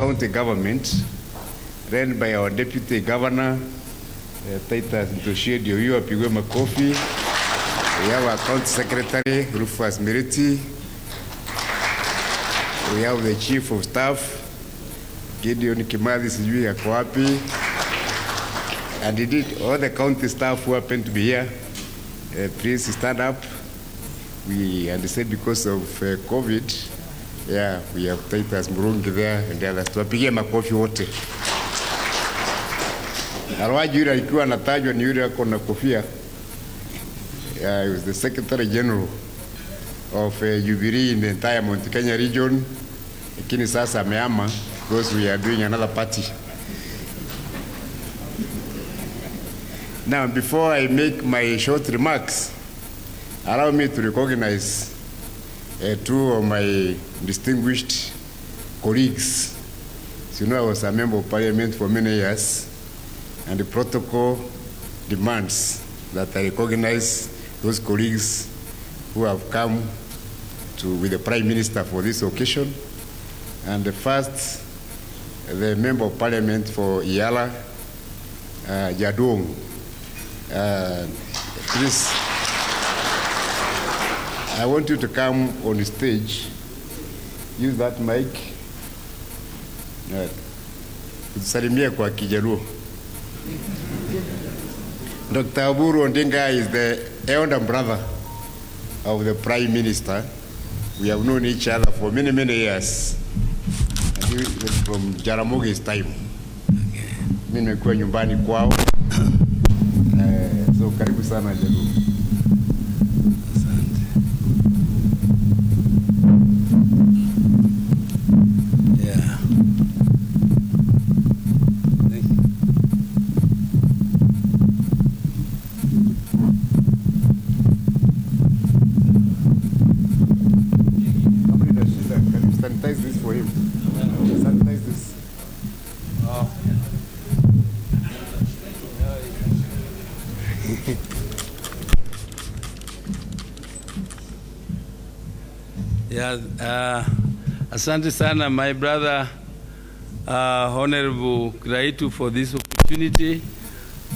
county government run by our deputy governor, Titus Ntoshiedi Oyo apigwe makofi. We have our county secretary, Rufus Miriti. We have the chief of staff, Gideon Kimathi sijui yako wapi. And indeed, all the county staff who happen to be here, please stand up. We understand because of COVID, yeah, we have Titus Murungi there and the others. Tuwapigie makofi wote. Arwaji yule alikuwa anatajwa ni yule ako na kofia. Yeah, he was the Secretary General of Jubilee in the entire Mount Kenya region. Lakini sasa amehama because we are doing another party. Now, before I make my short remarks, allow me to recognize two of my distinguished colleagues. So, you know, I was a member of parliament for many years, and the protocol demands that I recognize those colleagues who have come with the Prime Minister for this occasion. And the first, the member of parliament for Yala, Jadong. Please, I want you to come on the stage. Use that mic. Salimia kwa Kijaluo. Dr. Aburu Ondinga is the elder brother of the Prime Minister. We have known each other for many, many years. From Jaramogi's time. Mimi nimekuwa nyumbani kwao. So karibu sana Jaluo. Asante. Yeah. Thank you. Can you sanitize this for him? Sanitize this. Oh. Yeah, asante sana my brother Honorable Graitu for this opportunity.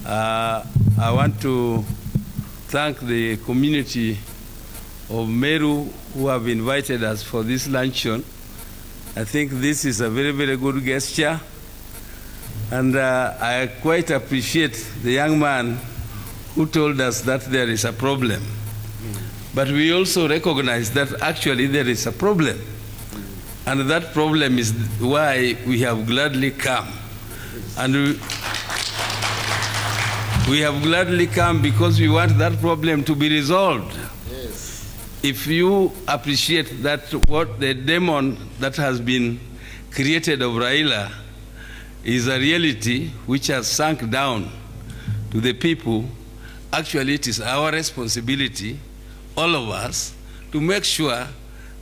I want to thank the community of Meru who have invited us for this luncheon. I think this is a very, very good gesture, and I quite appreciate the young man who told us that there is a problem. But we also recognize that actually there is a problem. And that problem is why we have gladly come. And we have gladly come because we want that problem to be resolved. Yes. If you appreciate that what the demon that has been created of Raila is a reality which has sunk down to the people, actually it is our responsibility, all of us, to make sure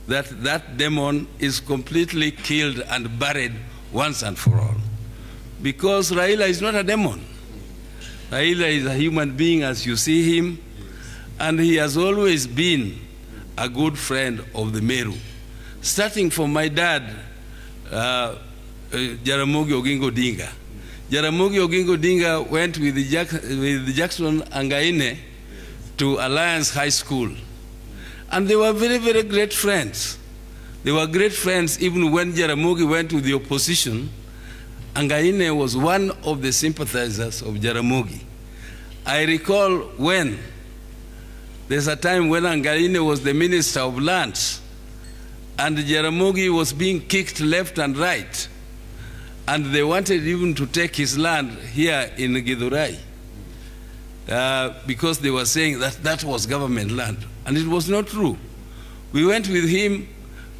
that that demon is completely killed and buried once and for all. Because Raila is not a demon. Raila is a human being as you see him, and he has always been a good friend of the Meru. Starting from my dad, Jaramogi Oginga Odinga. Jaramogi Oginga Odinga went with Jackson Angaine to Alliance High School. And they were very, very great friends. They were great friends even when Jaramogi went to the opposition. Angaine was one of the sympathizers of Jaramogi. I recall when there's a time when Angaine was the Minister of Lands, and Jaramogi was being kicked left and right. And they wanted even to take his land here in Githurai. Because they were saying that that was government land. And it was not true. We went with him,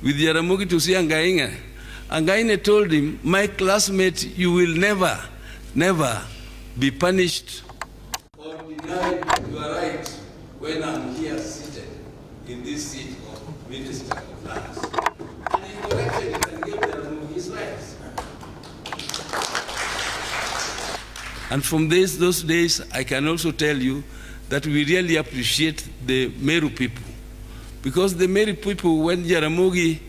with Jaramogi, to see Angaine. Angaine told him, my classmate, you will never, never be punished or denied your right when I'm here seated in this seat of Minister of Lands. And he corrected it and gave Jaramogi his rights. And from those days, I can also tell you that we really appreciate the Meru people. Because the Meru people, when Jaramogi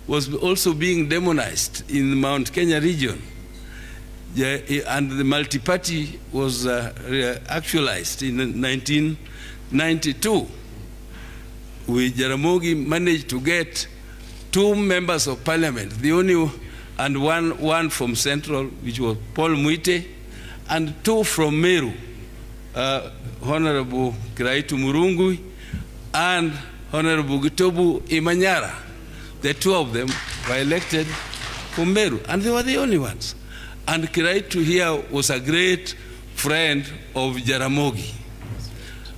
was also being demonized in the Mount Kenya region. And the multi-party was actualized in 1992. Jaramogi managed to get 2 members of parliament, the only, and one from Central, which was Paul Muite, and 2 from Meru, Honorable Kiraitu Murungui and Honorable Gitobu Imanyara. The 2 of them were elected from Meru, and they were the only ones. And Kiraitu here was a great friend of Jaramogi.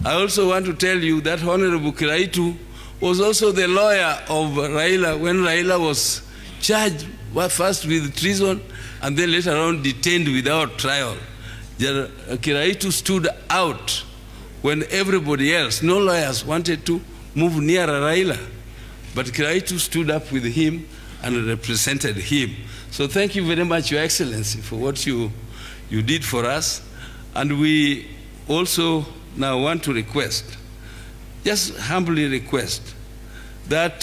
I also want to tell you that Honorable Kiraitu was also the lawyer of Raila when Raila was charged first with treason and then later on detained without trial. Kiraitu stood out when everybody else, no lawyers, wanted to move nearer Raila. But Kiraitu stood up with him and represented him. So thank you very much, Your Excellency, for what you did for us. And we also now want to request, just humbly request, that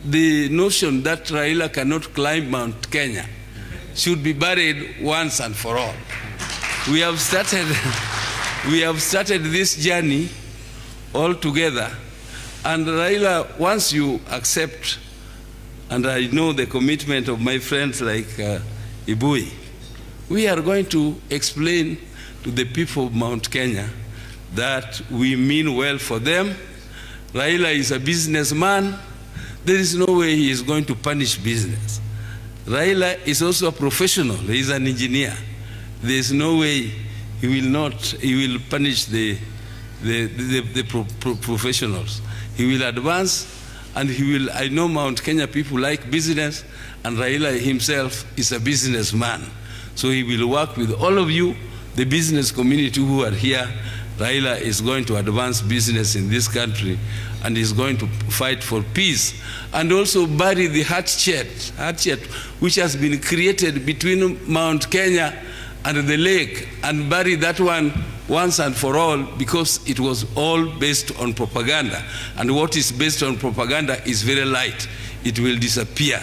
the notion that Raila cannot climb Mount Kenya should be buried once and for all. We have started this journey all together. And Raila, once you accept, and I know the commitment of my friends like Ibui, we are going to explain to the people of Mount Kenya that we mean well for them. Raila is a businessman. There is no way he is going to punish business. Raila is also a professional. He is an engineer. There is no way he will punish the professionals. He will advance, and I know Mount Kenya people like business, and Raila himself is a businessman. So he will work with all of you, the business community who are here. Raila is going to advance business in this country, and is going to fight for peace, and also bury the hatchet which has been created between Mount Kenya and the lake, and bury that one once and for all, because it was all based on propaganda. And what is based on propaganda is very light. It will disappear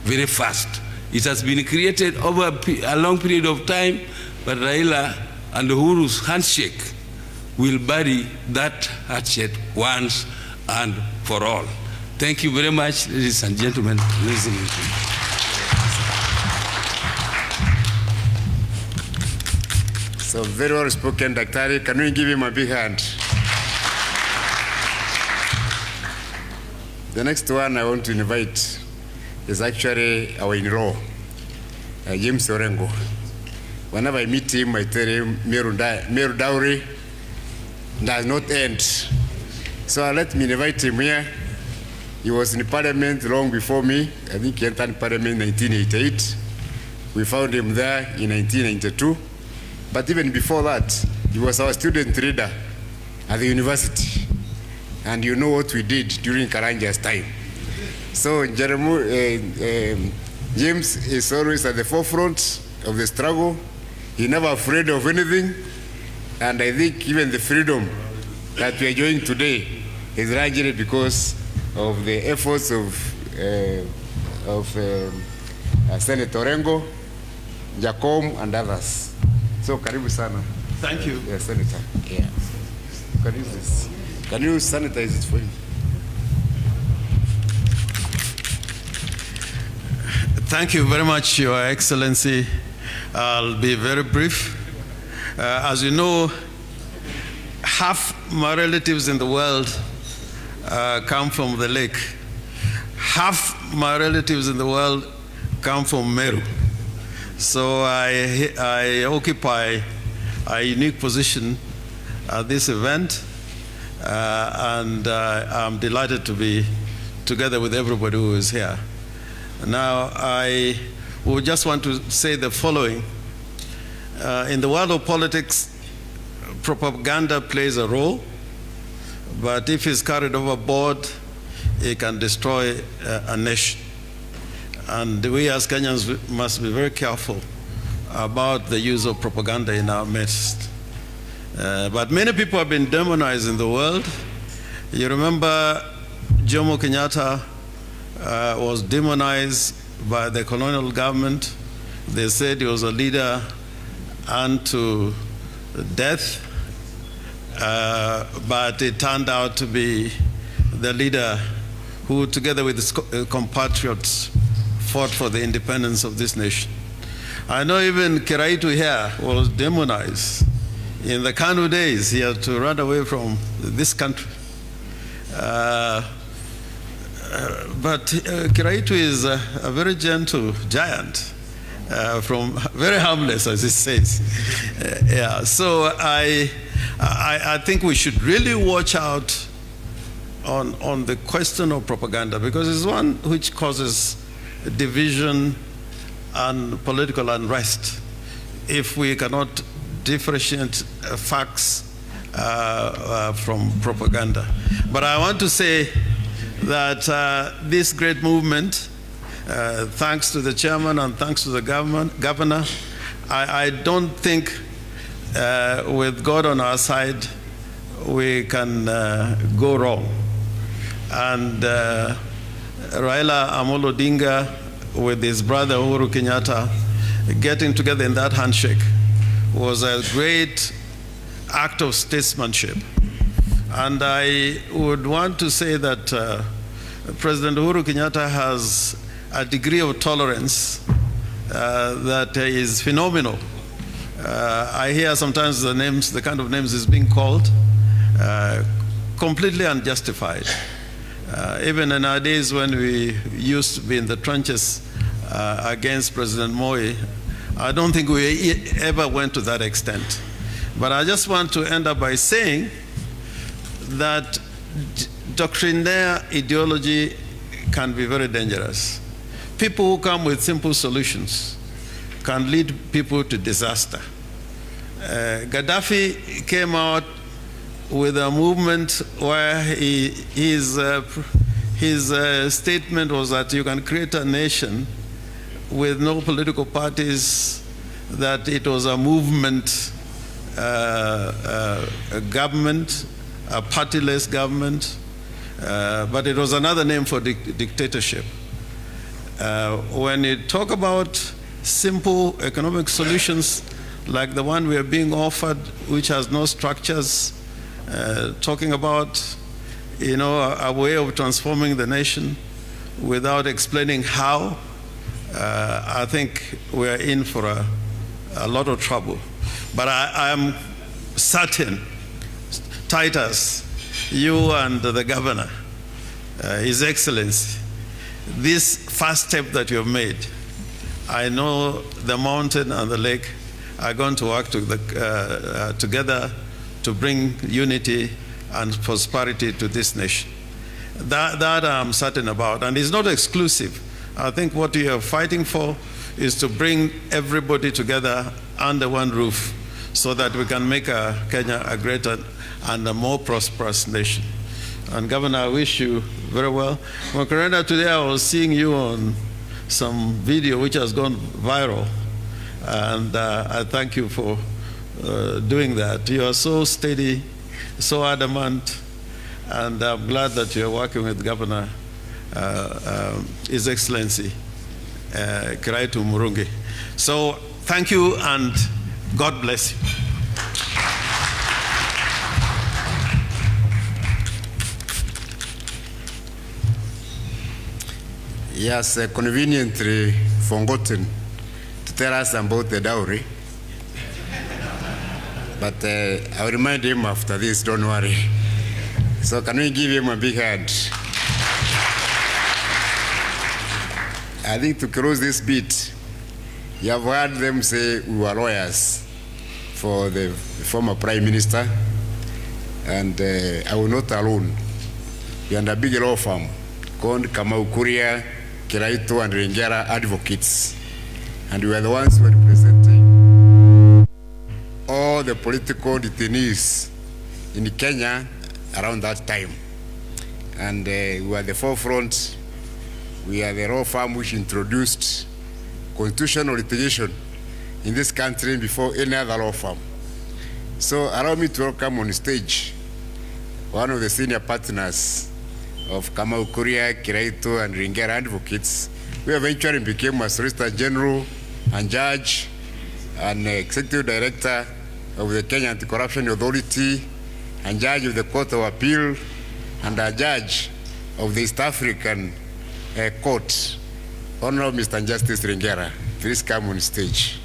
very fast. It has been created over a long period of time, but Raila and Uhuru's handshake will bury that hatchet once and for all. Thank you very much, ladies and gentlemen, listening to me. So very well spoken, Daktari. Can we give him a big hand? The next one I want to invite is actually our in-law, James Orengo. Whenever I meet him, I tell him, Meru dowry does not end. So let me invite him here. He was in Parliament long before me. I think he entered Parliament in 1988. We found him there in 1992. But even before that, he was our student leader at the university. And you know what we did during Karanja's time. So James is always at the forefront of the struggle. He's never afraid of anything. And I think even the freedom that we are enjoying today is largely because of the efforts of Senator Orengo, Jacom, and others. So, karibu sana. Thank you. Yeah, Senator. Yeah. You can use this. Can you sanitize it for him? Thank you very much, Your Excellency. I'll be very brief. As you know, half my relatives in the world come from the lake. Half my relatives in the world come from Meru. So I occupy a unique position at this event, and I'm delighted to be together with everybody who is here. Now, I would just want to say the following. In the world of politics, propaganda plays a role, but if it's carried overboard, it can destroy a nation. And we as Kenyans must be very careful about the use of propaganda in our midst. But many people have been demonized in the world. You remember Jomo Kenyatta was demonized by the colonial government. They said he was a leader unto death, but it turned out to be the leader who, together with his compatriots, fought for the independence of this nation. I know even Kiraitu here was demonized. In the Kanu days, he had to run away from this country. But Kiraitu is a very gentle giant, from very harmless, as it says. Yeah. So I think we should really watch out on the question of propaganda, because it's one which causes division and political unrest if we cannot differentiate facts from propaganda. But I want to say that this great movement, thanks to the chairman and thanks to the governor, I don't think with God on our side we can go wrong. And Raila Amolo Odinga with his brother Uhuru Kenyatta getting together in that handshake was a great act of statesmanship. And I would want to say that President Uhuru Kenyatta has a degree of tolerance that is phenomenal. I hear sometimes the kind of names is being called, completely unjustified. Even in our days when we used to be in the trenches against President Moi, I don't think we ever went to that extent. But I just want to end up by saying that doctrinaire ideology can be very dangerous. People who come with simple solutions can lead people to disaster. Gaddafi came out with a movement where his statement was that you can create a nation with no political parties, that it was a movement, a government, a partyless government, but it was another name for dictatorship. When you talk about simple economic solutions like the one we are being offered, which has no structures, talking about, a way of transforming the nation without explaining how, I think we're in for a lot of trouble. But I am certain, Titus, you and the governor, His Excellency, this first step that you have made, I know the mountain and the lake are going to work together to bring unity and prosperity to this nation. That I'm certain about, and it's not exclusive. I think what we are fighting for is to bring everybody together under one roof so that we can make Kenya a greater and a more prosperous nation. And Governor, I wish you very well. Macarena, today I was seeing you on some video which has gone viral, and I thank you for doing that. You are so steady, so adamant, and I'm glad that you're working with Governor, His Excellency, Kiraitu Murungi. So thank you and God bless you. Yes, conveniently forgotten to tell us about the dowry. But I'll remind him after this, don't worry. So can we give him a big hand? I think to close this bit, you have heard them say we were lawyers for the former Prime Minister, and I was not alone. We are a big law firm called Kamau Kuria, Kiraitu and Ringera Advocates, and we are the ones who are representing all the political detainees in Kenya around that time. And we were the forefront. We are the law firm which introduced constitutional litigation in this country before any other law firm. So allow me to welcome on stage one of the senior partners of Kamau Kuria, Kiraitu, and Ringera advocates, we eventually became a Solicitor General and Judge and Executive Director of the Kenya Anti-Corruption Authority and Judge of the Court of Appeal and a Judge of the East African Court. Honorable Mr. Justice Ringera, please come on stage.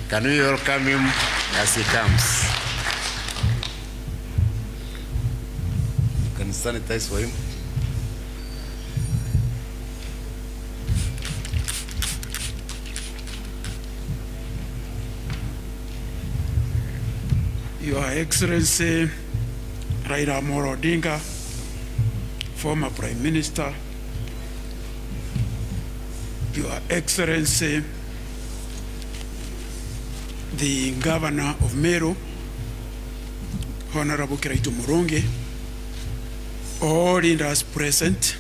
Can we welcome him as he comes? You can sanitize for him. Your Excellency Raila Amolo Odinga, former Prime Minister, Your Excellency the Governor of Meru, Honorable Kiraitu Murungi, all leaders present.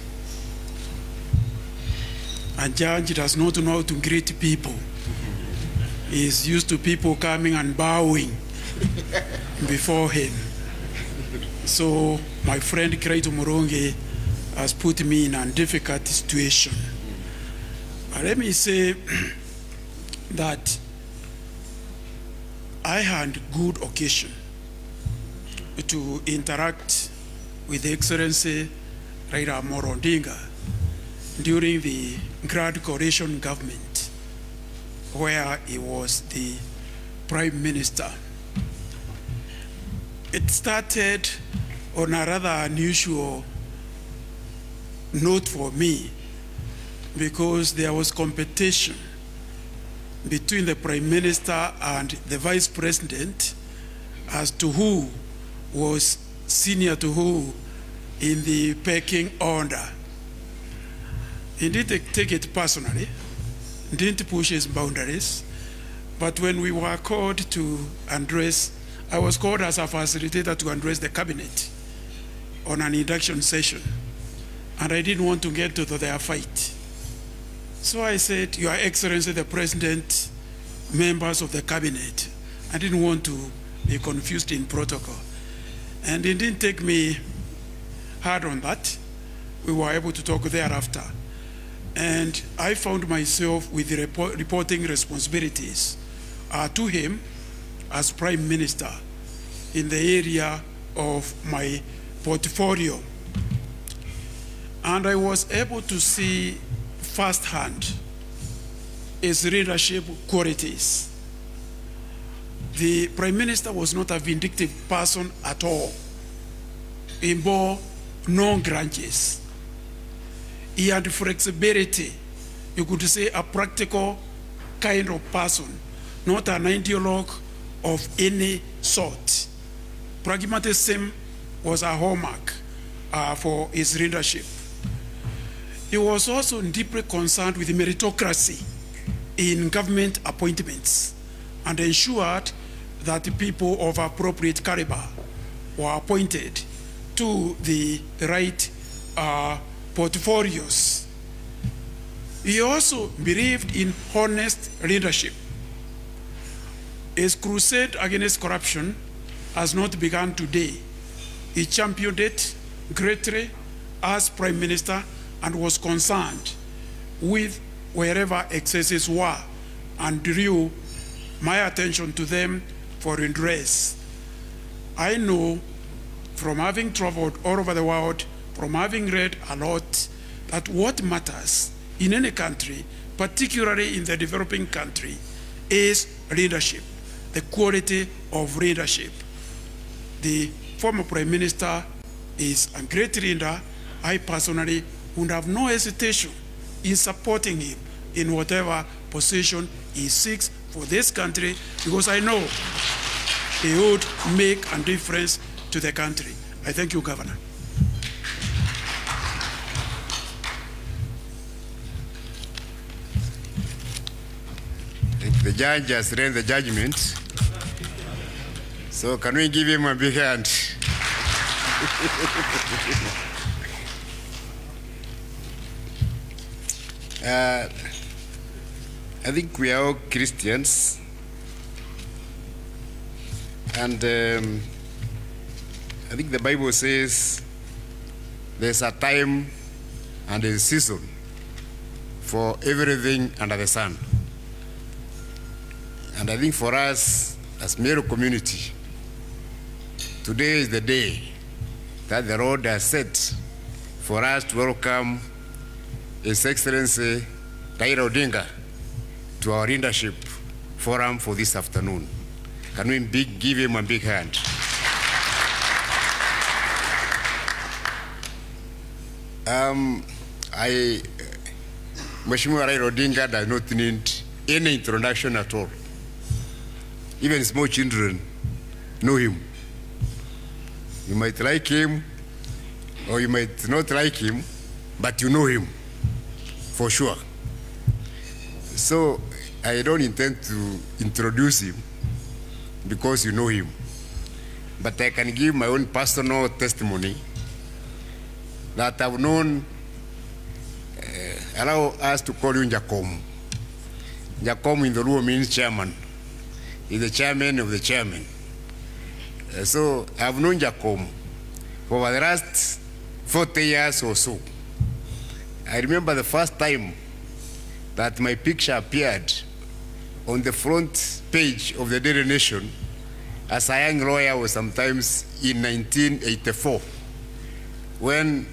A judge does not know how to greet people. He is used to people coming and bowing before him. So my friend Kiraitu Murungi has put me in a difficult situation. But let me say that I had good occasion to interact with Excellency Raila Amolo Odinga during the Grand Coalition government, where he was the Prime Minister. It started on a rather unusual note for me because there was competition between the Prime Minister and the Vice President as to who was senior to who in the pecking order. He didn't take it personally, didn't push his boundaries, but when we were called to address, I was called as a facilitator to address the cabinet on an induction session, and I didn't want to get to their fight. So I said, Your Excellency the President, members of the cabinet, I didn't want to be confused in protocol. And it didn't take me hard on that. We were able to talk thereafter. And I found myself with the reporting responsibilities to him as Prime Minister in the area of my portfolio. And I was able to see firsthand his leadership qualities. The Prime Minister was not a vindictive person at all. He bore no grudges. He had flexibility. You could say a practical kind of person, not an ideologue of any sort. Pragmatism was a hallmark for his leadership. He was also deeply concerned with meritocracy in government appointments and ensured that people of appropriate caliber were appointed to the right portfolios. He also believed in honest leadership. His crusade against corruption has not begun today. He championed it greatly as Prime Minister and was concerned with wherever excesses were and drew my attention to them for redress. I know from having traveled all over the world, from having read a lot, that what matters in any country, particularly in the developing country, is leadership, the quality of leadership. The former Prime Minister is a great leader. I personally would have no hesitation in supporting him in whatever position he seeks for this country, because I know he would make a difference to the country. I thank you, Governor. The judge has read the judgment. So can we give him a big hand? I think we are all Christians, and I think the Bible says there's a time and a season for everything under the sun. And I think for us as Meru community, today is the day that the Lord has set for us to welcome His Excellency Raila Odinga to our leadership forum for this afternoon. Can we give him a big hand? Mheshimiwa Raila Odinga does not need any introduction at all. Even small children know him. You might like him or you might not like him, but you know him for sure. So I don't intend to introduce him because you know him. But I can give my own personal testimony that I've known, allow us to call you Njakom. Njakom in the Luo means chairman. He's the chairman of the chairman. So I've known Njakom for the last 40 years or so. I remember the first time that my picture appeared on the front page of the Daily Nation as a young lawyer was sometimes in 1984 when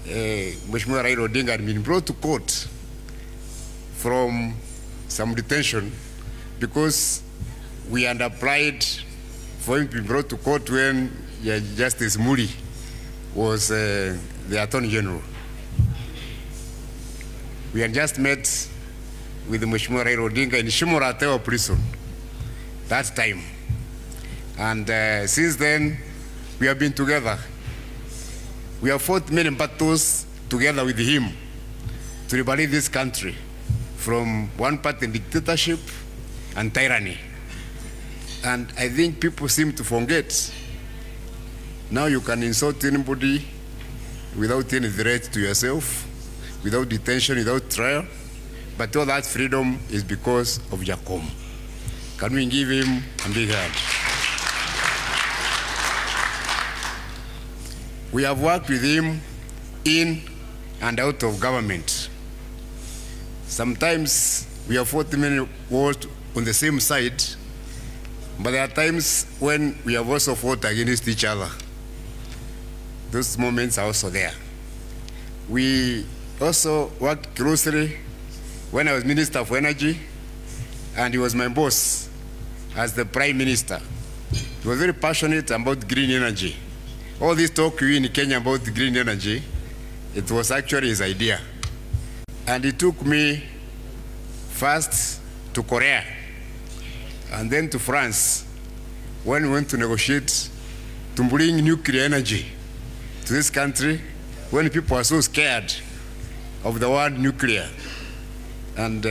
Mheshimiwa Raila Odinga had been brought to court from some detention because we had applied for him to be brought to court when Justice Muri was the Attorney General. We had just met with Mheshimiwa Raila Odinga in Shimoratewa prison that time. And since then, we have been together. We have fought many battles together with him to liberate this country from one part in dictatorship and tyranny. And I think people seem to forget. Now you can insult anybody without any threat to yourself, without detention, without trial. But all that freedom is because of Njakom. Can we give him a big hand? We have worked with him in and out of government. Sometimes we have fought many wars on the same side, but there are times when we have also fought against each other. Those moments are also there. We also worked closely when I was Minister for Energy, and he was my boss as the Prime Minister. He was very passionate about green energy. All this talk we in Kenya about green energy, it was actually his idea. And he took me first to Korea and then to France when we went to negotiate to bring nuclear energy to this country when people are so scared of the word nuclear. And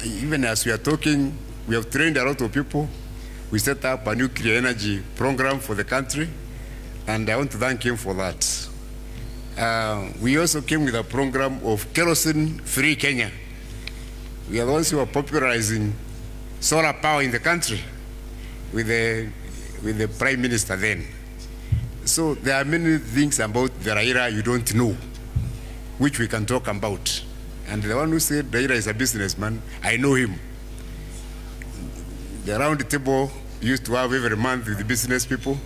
even as we are talking, we have trained a lot of people. We set up a nuclear energy program for the country, and I want to thank him for that. We also came with a program of kerosene-free Kenya. We are the ones who are popularizing solar power in the country with the Prime Minister then. So there are many things about the Raila you don't know, which we can talk about. And the one who said Raila is a businessman, I know him. The round table used to have every month with the business people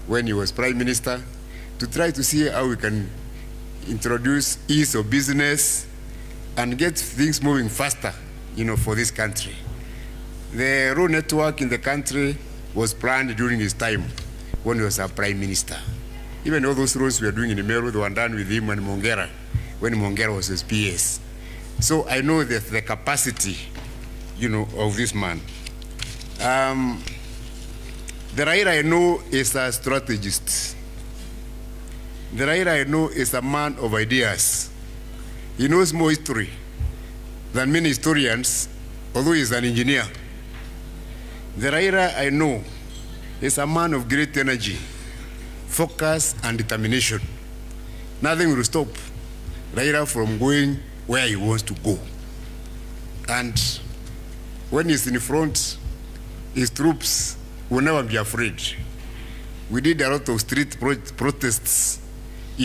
when he was Prime Minister to try to see how we can introduce ease of business and get things moving faster, for this country. The road network in the country was planned during his time when he was a Prime Minister. Even all those roads we are doing in Meru, they were done with him and Mongera, when Mongera was his PS. So I know that the capacity, of this man. The Raila I know is a strategist. The Raila I know is a man of ideas. He knows more history than many historians, although he's an engineer. The Raila I know is a man of great energy, focus, and determination. Nothing will stop Raila from going where he wants to go. And when he's in front, his troops will never be afraid. We did a lot of street protests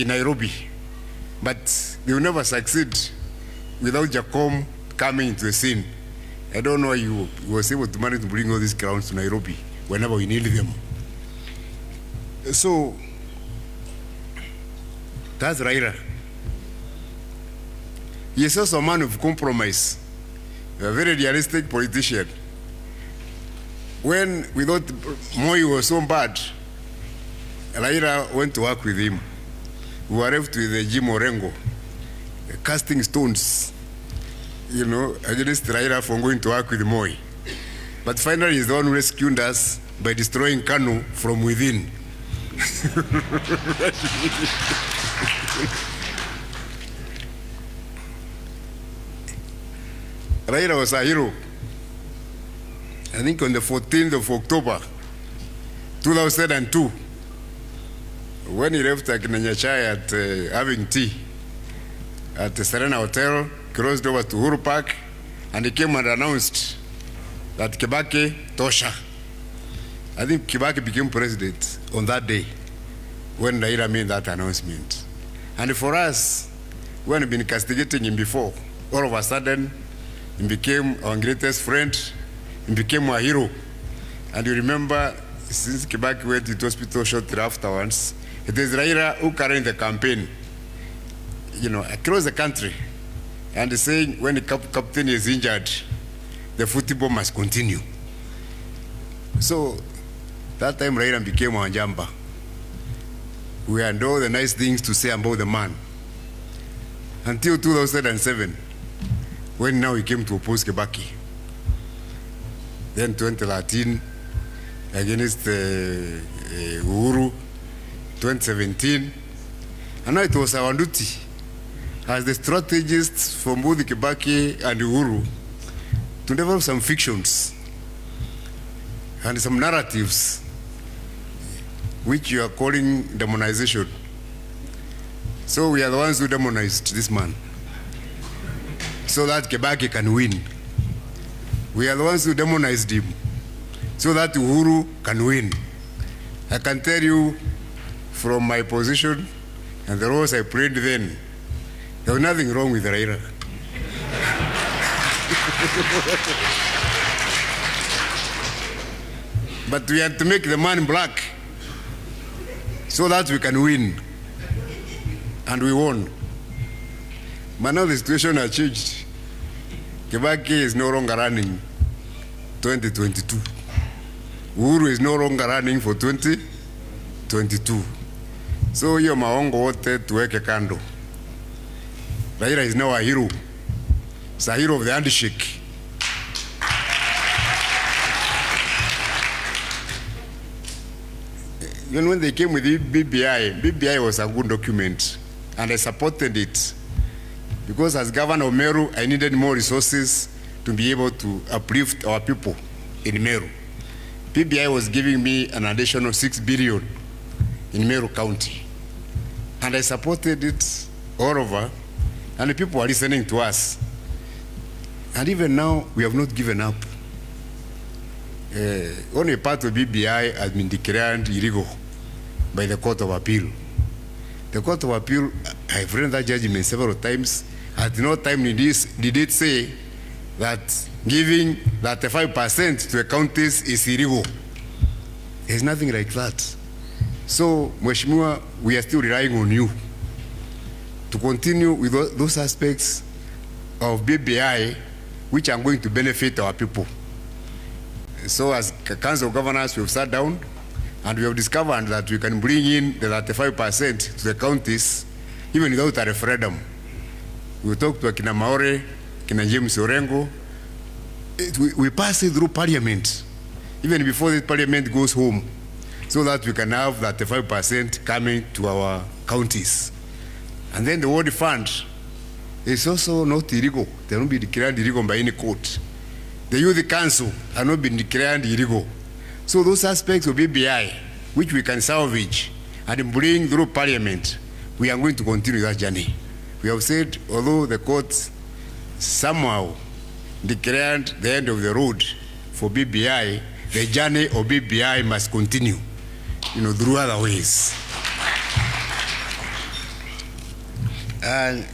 in Nairobi, but they will never succeed without Jacom coming into the scene. I don't know how he was able to manage to bring all these crowns to Nairobi whenever we need them. So, that's Raila. He is also a man of compromise, a very realistic politician. When we thought Moi was so bad, Raila went to work with him. We were left with Jim Orengo, casting stones, against Raila for going to work with Moi. But finally, he's the one who rescued us by destroying Kanu from within. Raila was a hero. I think on the 14th of October, 2002, when he left Nyachai at having tea at the Serena Hotel, crossed over to Uhuru Park, and he came and announced that Kibaki Tosha. I think Kibaki became president on that day when Raila made that announcement. And for us, when we've been castigating him before, all of a sudden, he became our greatest friend. He became a hero. And you remember, since Kibaki went to hospital shortly afterwards, it is Raila who carried the campaign, across the country, and saying when the captain is injured, the football must continue. So that time Raila became a Jamba. We had all the nice things to say about the man. Until 2007, when now he came to oppose Kibaki. Then 2013, against Uhuru, 2017. And now it was our duty as the strategists from both Kibaki and Uhuru to develop some fictions and some narratives which you are calling demonization. So we are the ones who demonized this man so that Kibaki can win. We are the ones who demonized him so that Uhuru can win. I can tell you from my position and the roles I played then, there was nothing wrong with Raila. But we had to make the man black so that we can win. And we won. But now the situation has changed. Kibaki is no longer running 2022. Uhuru is no longer running for 2022. So hiyo maongo wote tuweke kando. Raila is now a hero. He's a hero of the handshake. Even when they came with the BBI was a good document, and I supported it. Because as governor of Meru, I needed more resources to be able to uplift our people in Meru. PBI was giving me an additional 6 billion in Meru County. And I supported it all over, and the people are listening to us. And even now, we have not given up. Only part of BBI has been declared illegal by the Court of Appeal. The Court of Appeal, I've read that judgment several times. At no time did it say that giving that 5% to the counties is illegal. There's nothing like that. So, Mheshimiwa, we are still relying on you to continue with those aspects of BBI which are going to benefit our people. So as Council of Governors, we have sat down and we have discovered that we can bring in the 35% to the counties even without a referendum. We talked to Kina Maore, Kina James Orengo. We pass it through Parliament, even before the Parliament goes home, so that we can have that 5% coming to our counties. And then the World Fund is also not illegal. They will not be declared illegal by any court. The Youth Council are not been declared illegal. So those aspects of BBI, which we can salvage and bring through Parliament, we are going to continue that journey. We have said, although the court somehow declared the end of the road for BBI, the journey of BBI must continue, through other ways. And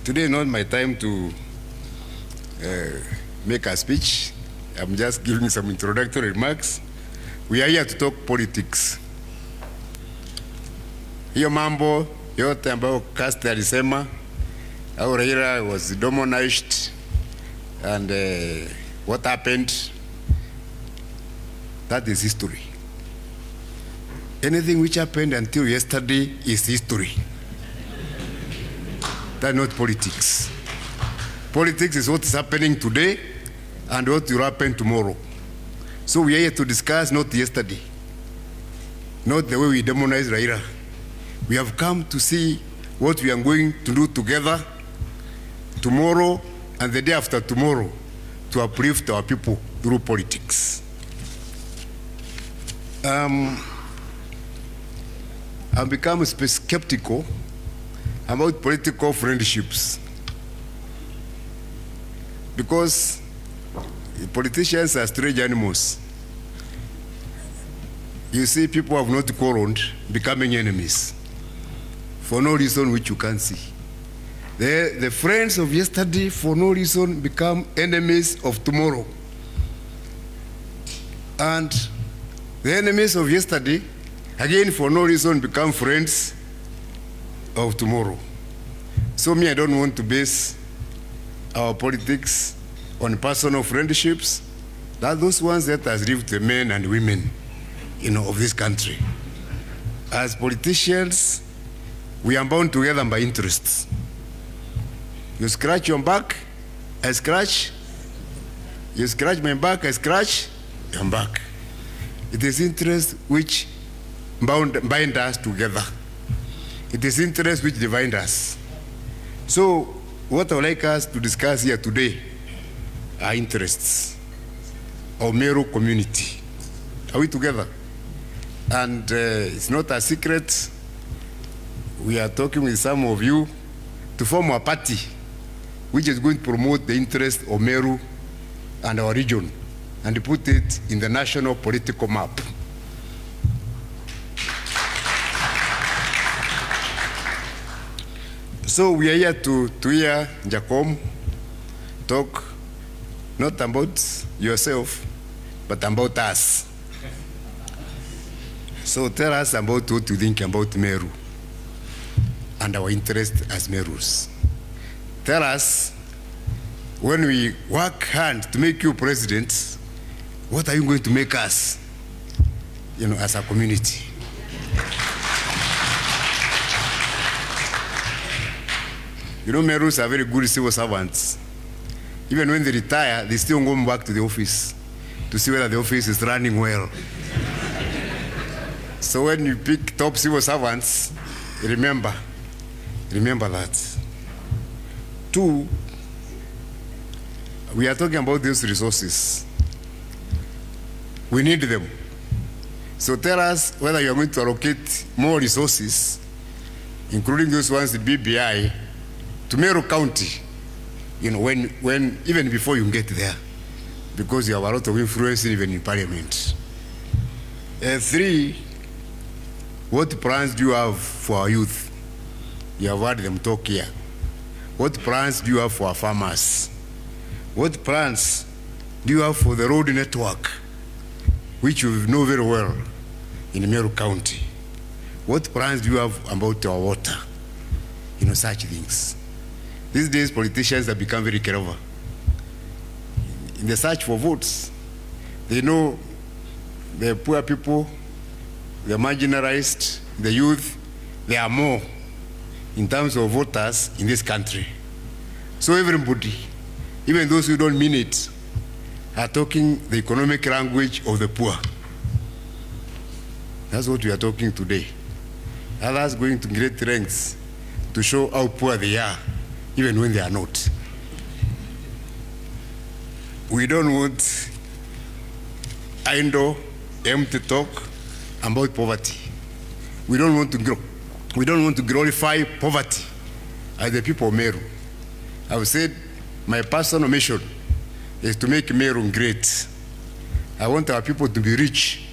today is not my time to make a speech. I'm just giving some introductory remarks. We are here to talk politics. Hiyo mambo yote ambayo Cast alisema, how Raila was demonized and what happened, that is history. Anything which happened until yesterday is history. That's not politics. Politics is what is happening today and what will happen tomorrow. So we are here to discuss not yesterday, not the way we demonize Raila. We have come to see what we are going to do together tomorrow and the day after tomorrow to uplift our people through politics. I've become skeptical about political friendships because politicians are strange animals. You see, people have not quarreled, becoming enemies for no reason which you can't see. The friends of yesterday, for no reason, become enemies of tomorrow. And the enemies of yesterday, again, for no reason, become friends of tomorrow. So me, I don't want to base our politics on personal friendships. That those ones that has lived the men and women, of this country. As politicians, we are bound together by interests. You scratch your back, I scratch. You scratch my back, I scratch your back. It is interest which bind us together. It is interest which divide us. So what I would like us to discuss here today are interests of Meru community. Are we together? And it's not a secret. We are talking with some of you to form a party which is going to promote the interest of Meru and our region and put it in the national political map. So we are here to hear Jacom talk not about yourself, but about us. So tell us about what you think about Meru and our interest as Merus. Tell us, when we work hard to make you president, what are you going to make us, as a community? Merus are very good civil servants. Even when they retire, they still go back to the office to see whether the office is running well. So when you pick top civil servants, remember that. 2, we are talking about these resources. We need them. So tell us whether you are going to allocate more resources, including those ones, the BBI, to Meru County, when even before you get there, because you have a lot of influence even in Parliament. 3, what plans do you have for our youth? You have heard them talk here. What plans do you have for our farmers? What plans do you have for the road network, which you know very well in Meru County? What plans do you have about our water? Such things. These days, politicians have become very clever. In the search for votes, they know the poor people, the marginalized, the youth, they are more in terms of voters in this country. So everybody, even those who don't mean it, are talking the economic language of the poor. That's what we are talking today. Others going to great lengths to show how poor they are, even when they are not. We don't want idle, empty talk about poverty. We don't want to glorify poverty as the people of Meru. I've said my personal mission is to make Meru great. I want our people to be rich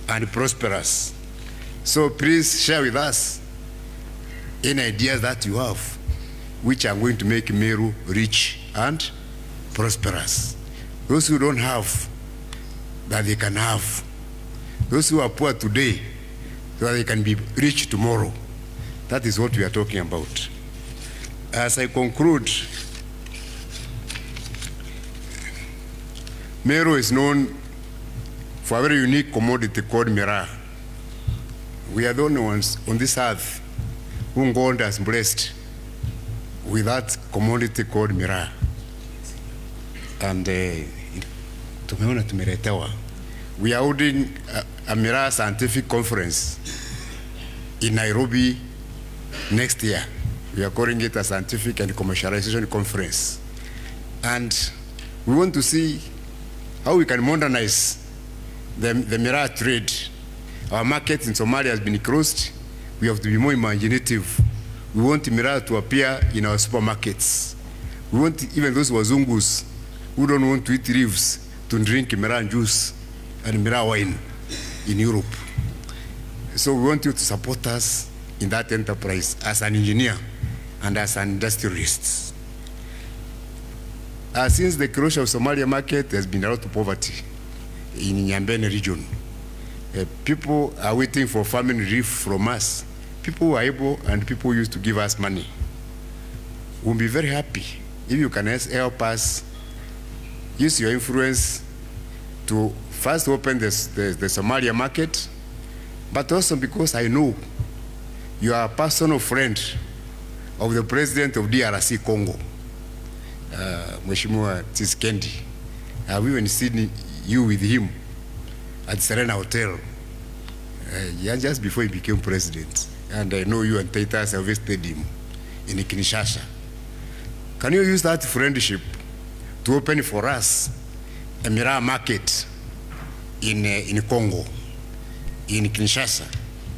and prosperous. So please share with us any ideas that you have which are going to make Meru rich and prosperous. Those who don't have, that they can have. Those who are poor today, so that they can be rich tomorrow. That is what we are talking about. As I conclude, Meru is known for a very unique commodity called Meru. We are the only ones on this earth whom God has blessed with that commodity called Meru. And tumeona tumeletewa. We are holding a Meru scientific conference in Nairobi next year. We are calling it a scientific and commercialization conference. And we want to see how we can modernize the Meru trade. Our market in Somalia has been closed. We have to be more imaginative. We want Meru to appear in our supermarkets. We want even those wazungus who don't want to eat leaves to drink Meru juice and Meru wine in Europe. So we want you to support us in that enterprise as an engineer and as an industrialist. Since the closure of Somalia market, there's been a lot of poverty in Nyambene region. People are waiting for famine relief from us. People who are able and people who used to give us money. We'll be very happy if you can help us use your influence to first open the Somalia market, but also because I know you are a personal friend of the president of DRC Congo, Mheshimiwa Tshisekedi. I've even seen you with him at Serena Hotel just before he became president. And I know you and Titus have visited him in Kinshasa. Can you use that friendship to open for us a Meru market in Congo, in Kinshasa,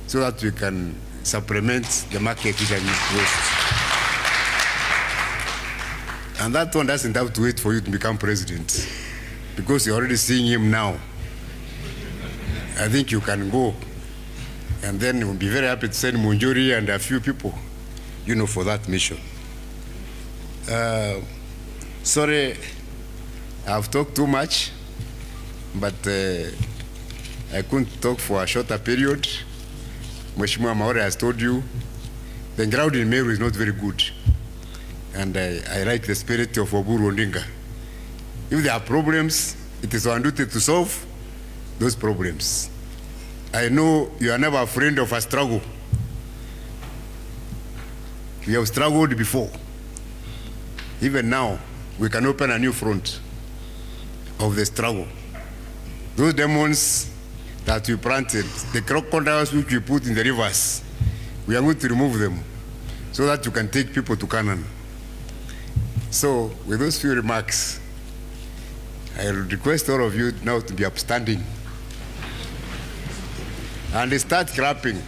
so that we can supplement the market which has been closed? And that one doesn't have to wait for you to become president, because you're already seeing him now. I think you can go, and then we'll be very happy to send Munjuri and a few people, for that mission. Sorry, I've talked too much, but I couldn't talk for a shorter period. Mheshimiwa Maore has told you, the ground in Meru is not very good. And I like the spirit of Oburu Odinga. If there are problems, it is our duty to solve those problems. I know you are never afraid of a struggle. We have struggled before. Even now, we can open a new front of the struggle. Those demons that we planted, the crocodiles which we put in the rivers, we are going to remove them so that you can take people to Canaan. So, with those few remarks, I will request all of you now to be upstanding and start clapping.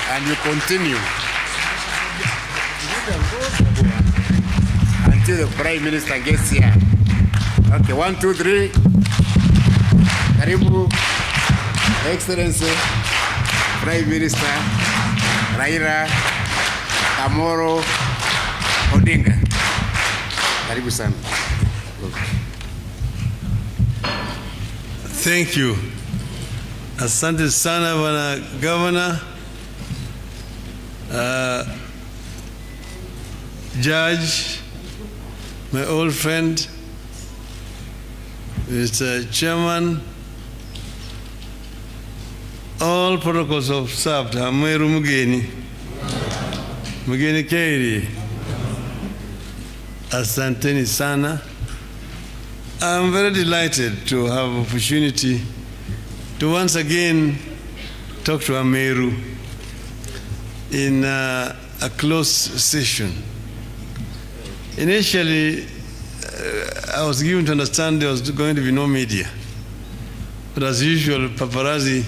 And you continue until the Prime Minister gets here. Okay, 1, 2, 3. Karibu, Excellency, Prime Minister Raila Amolo Odinga. Karibu sana. Thank you. Asante sana, Bwana Governor. Judge, my old friend, Mr. Chairman, all protocols observed. Meru Mugeni, Mugeni Kairi, asanteni sana. I'm very delighted to have opportunity to once again talk to Meru in a closed session. Initially, I was given to understand there was going to be no media. But as usual, paparazzi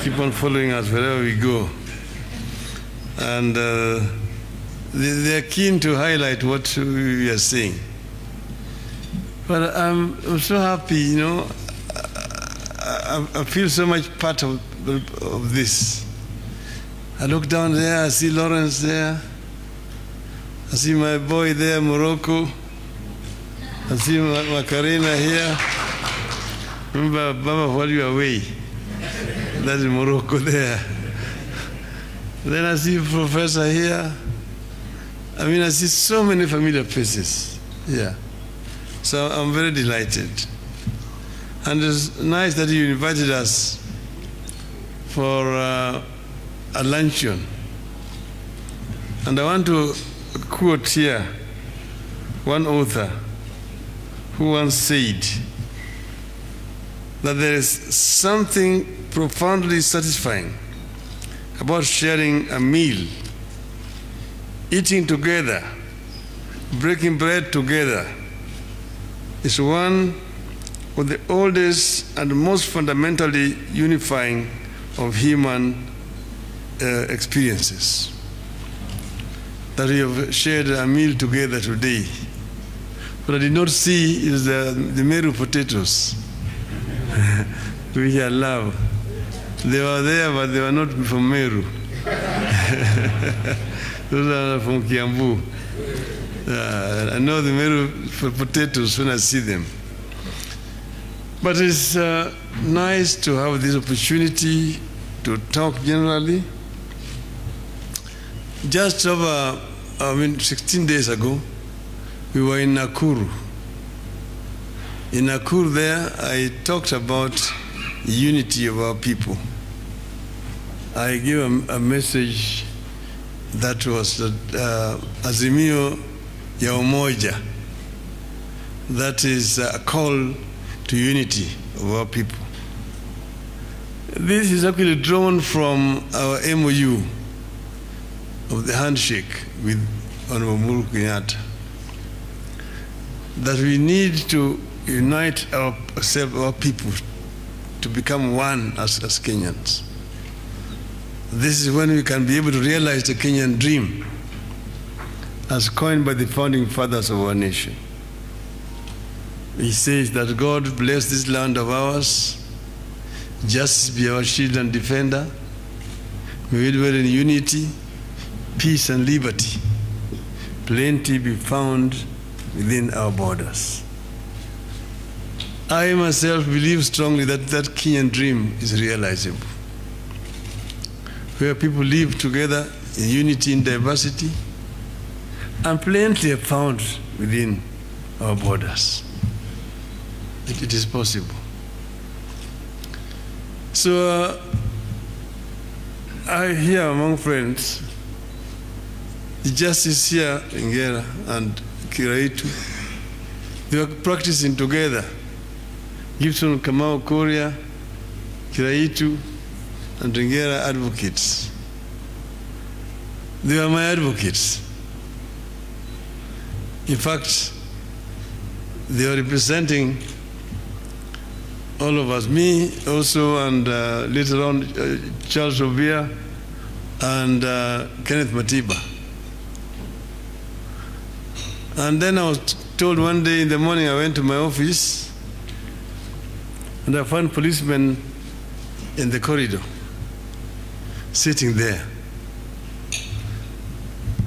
keep on following us wherever we go. And they're keen to highlight what we are saying. But I'm so happy, I feel so much part of this. I look down there, I see Lawrence there. I see my boy there, Morocco. I see Macarena here. Remember, Baba, while you are away, that's Morocco there. Then I see Professor here. I mean, I see so many familiar faces here. So I'm very delighted. And it's nice that you invited us for a luncheon. And I want to quote here one author who once said that there is something profoundly satisfying about sharing a meal, eating together, breaking bread together. Is one of the oldest and most fundamentally unifying of human experiences. That we have shared a meal together today. What I did not see is the Meru potatoes. We here love. They were there, but they were not from Meru. Those are from Kiambu. I know the Meru potatoes when I see them. But it's nice to have this opportunity to talk generally. Just over, 16 days ago, we were in Nakuru. In Nakuru there, I talked about unity of our people. I gave a message that was Azimio ya Umoja. That is a call to unity of our people. This is actually drawn from our MOU of the handshake with Honorable Uhuru Kenyatta, that we need to unite our people to become one as Kenyans. This is when we can be able to realize the Kenyan dream as coined by the founding fathers of our nation. He says that God bless this land of ours, justice be our shield and defender, may we dwell in unity, peace and liberty, plenty be found within our borders. I myself believe strongly that that Kenyan dream is realizable, where people live together in unity in diversity, and plenty are found within our borders. It is possible. So I hear among friends, the justice here in Ngera and Kiraitu, they were practicing together. Gibson Kamau Korea, Kiraitu, and Ngera advocates. They are my advocates. In fact, they are representing all of us, me also, and later on Charles Obia and Kenneth Matiba. And then I was told one day in the morning, I went to my office and I found policemen in the corridor sitting there.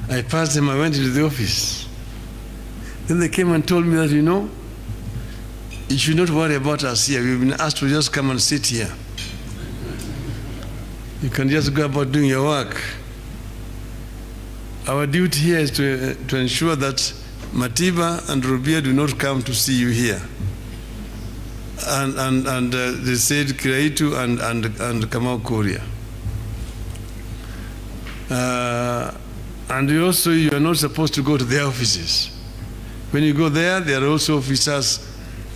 I passed them, I went into the office. Then they came and told me that, you know, you should not worry about us here. We've been asked to just come and sit here. You can just go about doing your work. Our duty here is to ensure that Matiba and Rubia do not come to see you here. And they said Kiraitu and Kamau Korea. And also, you are not supposed to go to their offices. When you go there, there are also officers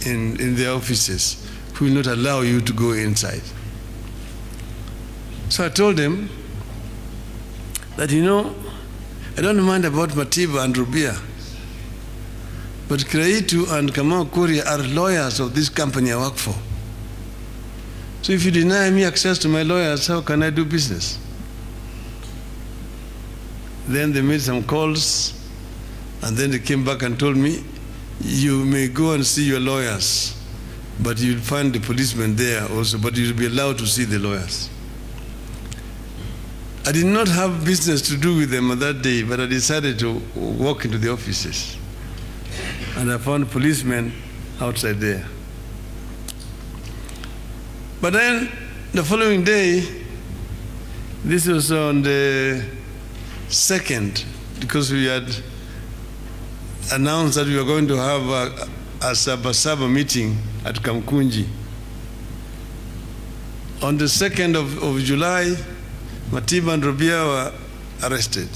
in their offices who will not allow you to go inside. So I told them that, you know, I don't mind about Matiba and Rubia, but Kiraitu and Kamau Korea are lawyers of this company I work for. So if you deny me access to my lawyers, how can I do business? Then they made some calls, and then they came back and told me, you may go and see your lawyers, but you'll find the policemen there also, but you'll be allowed to see the lawyers. I did not have business to do with them on that day, but I decided to walk into the offices. And I found policemen outside there. But then the following day, this was on the 2nd, because we had announced that we were going to have a Sabasaba meeting at Kamkunji. On the 2nd of July, Matiba and Robia were arrested.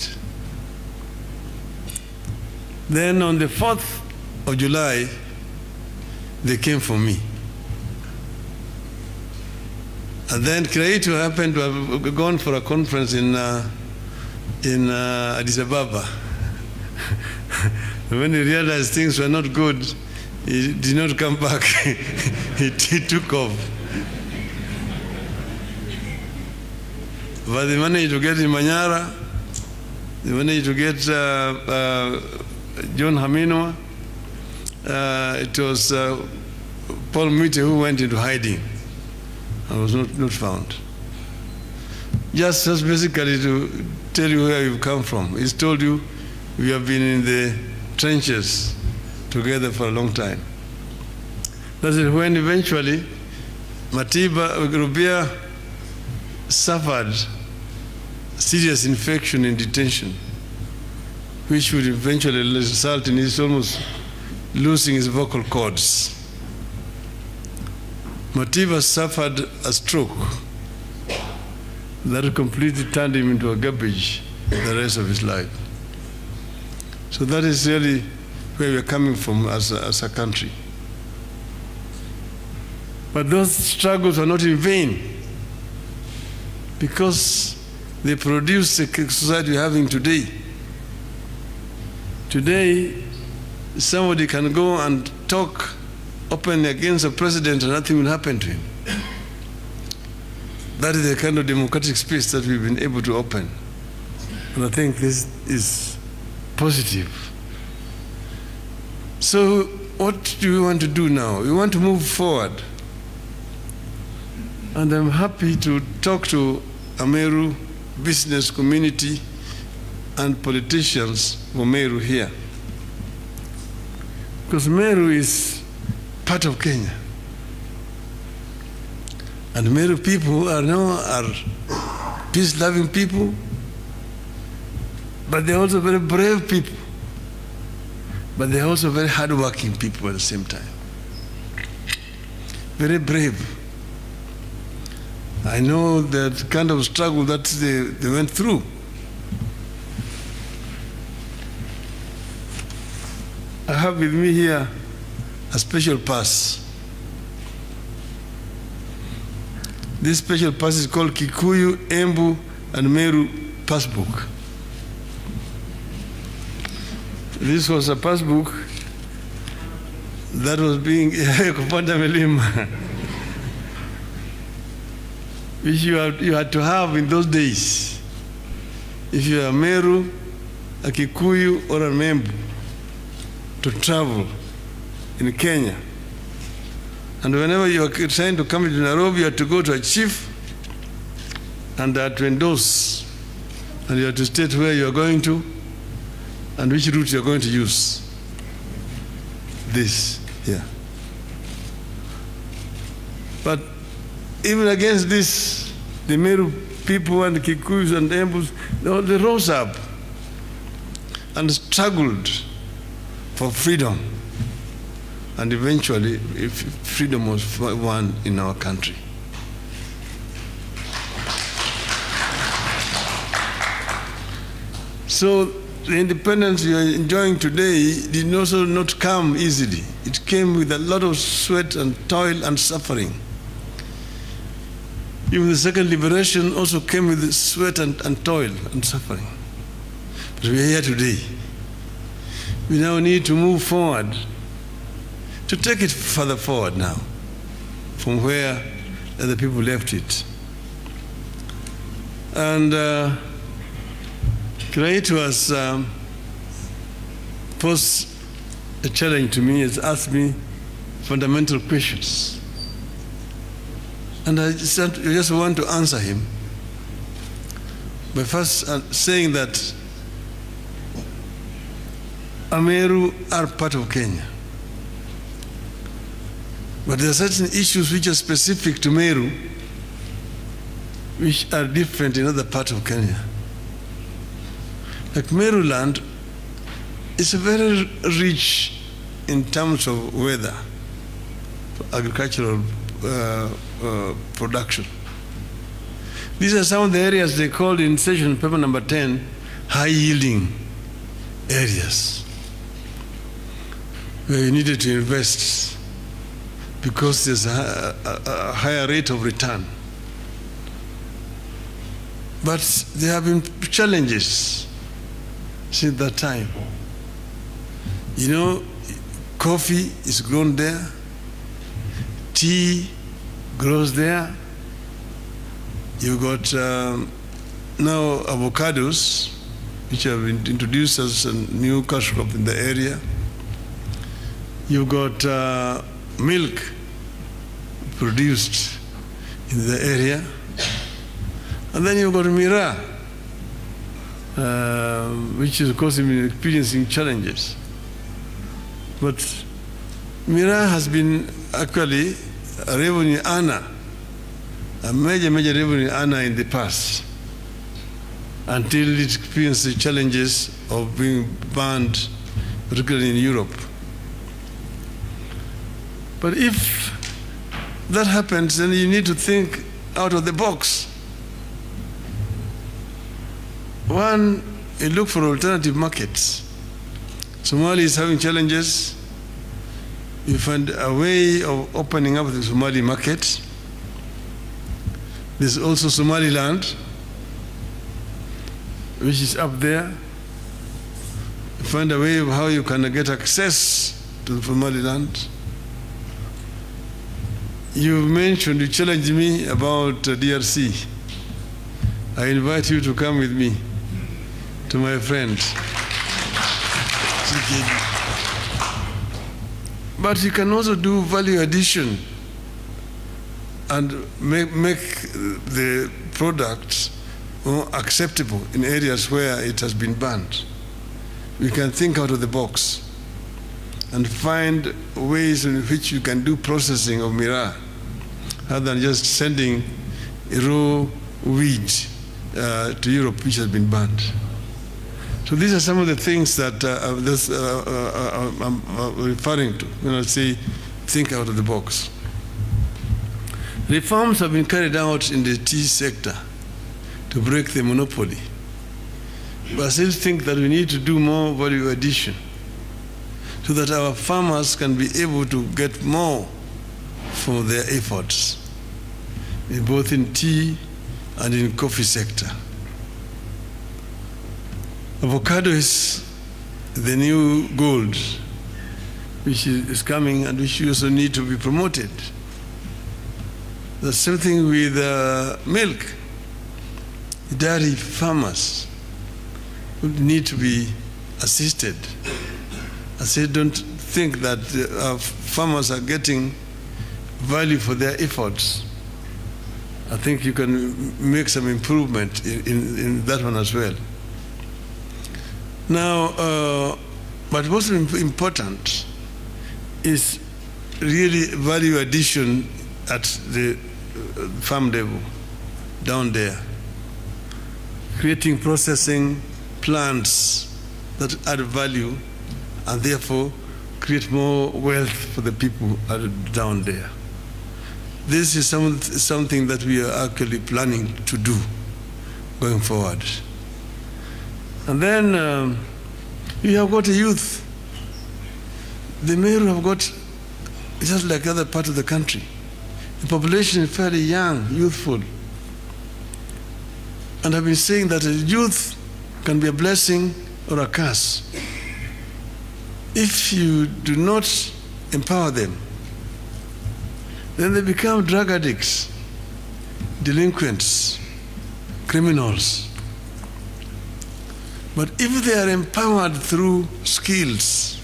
Then on the 4th of July, they came for me. And then Kiraitu happened to have gone for a conference in Addis Ababa. When he realized things were not good, he did not come back. he took off. But they managed to get in Manyara. They managed to get John Haminwa. It was Paul Mwite who went into hiding and was not found. Just basically to tell you where you've come from. He's told you we have been in the trenches together for a long time. That's when eventually Matiba Rubia suffered serious infection in detention, which would eventually result in his almost losing his vocal cords. Matiba suffered a stroke that completely turned him into a garbage the rest of his life. So that is really where we are coming from as a country. But those struggles are not in vain, because they produce the society we're having today. Today, somebody can go and talk openly against a president and nothing will happen to him. That is the kind of democratic space that we've been able to open. And I think this is positive. So what do we want to do now? We want to move forward. And I'm happy to talk to Meru business community and politicians for Meru here. Because Meru is part of Kenya. And Meru people are peace-loving people, but they're also very brave people. But they're also very hard-working people at the same time. Very brave. I know that kind of struggle that they went through. I have with me here a special pass. This special pass is called Kikuyu, Embu, and Meru Passbook. This was a passbook that was being kupanda milima, which you had to have in those days. If you are a Meru, a Kikuyu, or a Embu, to travel in Kenya. And whenever you are trying to come to Nairobi, you have to go to a chief and to endorse. And you have to state where you are going to and which route you are going to use. This here. But even against this, the Meru people and the Kikuyus and the Embus, they rose up and struggled for freedom. And eventually, freedom was won in our country. So the independence you are enjoying today did also not come easily. It came with a lot of sweat and toil and suffering. Even the second liberation also came with sweat and toil and suffering. But we are here today. We now need to move forward, to take it further forward now, from where the people left it. And Kiraitu has posed a challenge to me, has asked me fundamental questions. And I just want to answer him. by first saying that Meru are part of Kenya. But there are certain issues which are specific to Meru, which are different in other parts of Kenya. Like Meru land is very rich in terms of weather, agricultural production. These are some of the areas they called in session paper number 10 high-yielding areas where you needed to invest because there's a higher rate of return. But there have been challenges since that time. You know, coffee is grown there, tea grows there. You've got now avocados, which have been introduced as a new cash crop in the area. You've got milk produced in the area. And then you've got Meru, which is, of course, experiencing challenges. But Meru has been actually a revenue earner, a major revenue earner in the past, until it experienced the challenges of being banned, particularly in Europe. But if that happens, then you need to think out of the box. One, you look for alternative markets. Somalia is having challenges. You find a way of opening up the Somali market. There's also Somaliland, which is up there. You find a way of how you can get access to the Somaliland. You mentioned, you challenged me about DRC. I invite you to come with me to my friends. But you can also do value addition and make the product more acceptable in areas where it has been banned. We can think out of the box and find ways in which you can do processing of Meru rather than just sending raw wheat to Europe, which has been banned. So these are some of the things that I'm referring to when I say think out of the box. Reforms have been carried out in the tea sector to break the monopoly. But I still think that we need to do more value addition so that our farmers can be able to get more for their efforts, both in tea and in coffee sector. Avocado is the new gold, which is coming and which also need to be promoted. The same thing with milk. Dairy farmers would need to be assisted. I say, don't think that our farmers are getting value for their efforts. I think you can make some improvement in that one as well. Now, but what's important is really value addition at the farm level, down there. Creating processing plants that add value and therefore create more wealth for the people down there. This is something that we are actually planning to do going forward. And then you have got a youth. The Meru have got, just like other part of the country, the population is fairly young, youthful. And I've been saying that a youth can be a blessing or a curse. If you do not empower them, then they become drug addicts, delinquents, criminals. But if they are empowered through skills,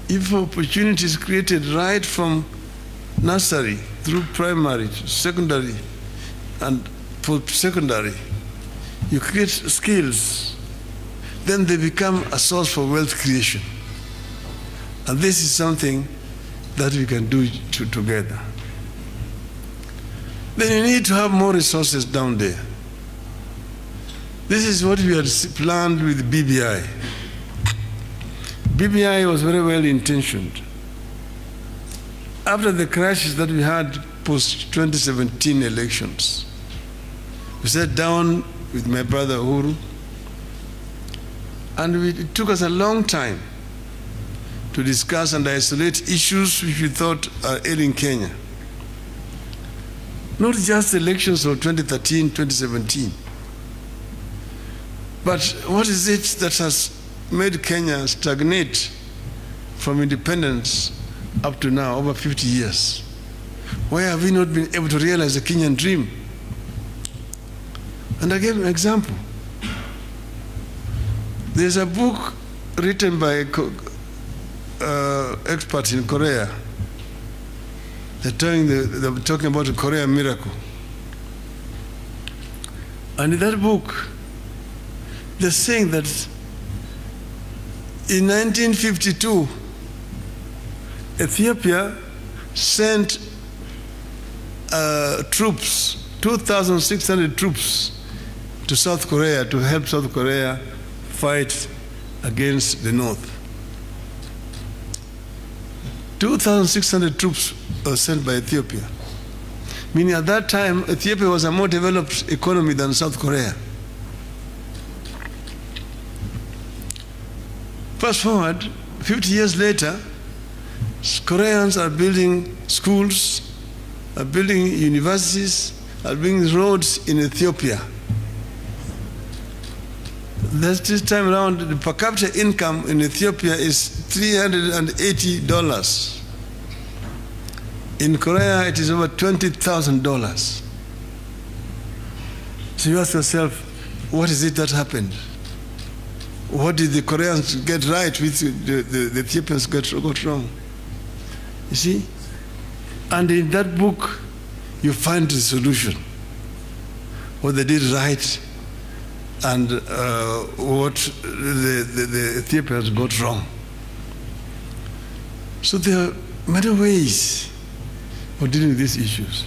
if opportunities created right from nursery through primary to secondary and post-secondary, you create skills, then they become a source for wealth creation. And this is something that we can do together. Then you need to have more resources down there. This is what we had planned with BBI. BBI was very well intentioned. After the crisis that we had post-2017 elections, we sat down with my brother Uhuru, and it took us a long time to discuss and isolate issues which we thought are ailing Kenya. Not just elections of 2013, 2017, but what is it that has made Kenya stagnate from independence up to now, over 50 years? Why have we not been able to realize the Kenyan dream? And I gave an example. There's a book written by experts in Korea. They're talking about the Korea miracle. And in that book, they're saying that in 1952, Ethiopia sent troops, 2,600 troops, to South Korea to help South Korea fight against the North. 2,600 troops were sent by Ethiopia. Meaning at that time, Ethiopia was a more developed economy than South Korea. Fast forward, 50 years later, Koreans are building schools, are building universities, are building roads in Ethiopia. This time around, the per capita income in Ethiopia is $380. In Korea, it is over $20,000. So you ask yourself, what is it that happened? What did the Koreans get right, which the Ethiopians got wrong? You see? And in that book, you find the solution. What they did right and what the Ethiopians got wrong. So there are many ways of dealing with these issues.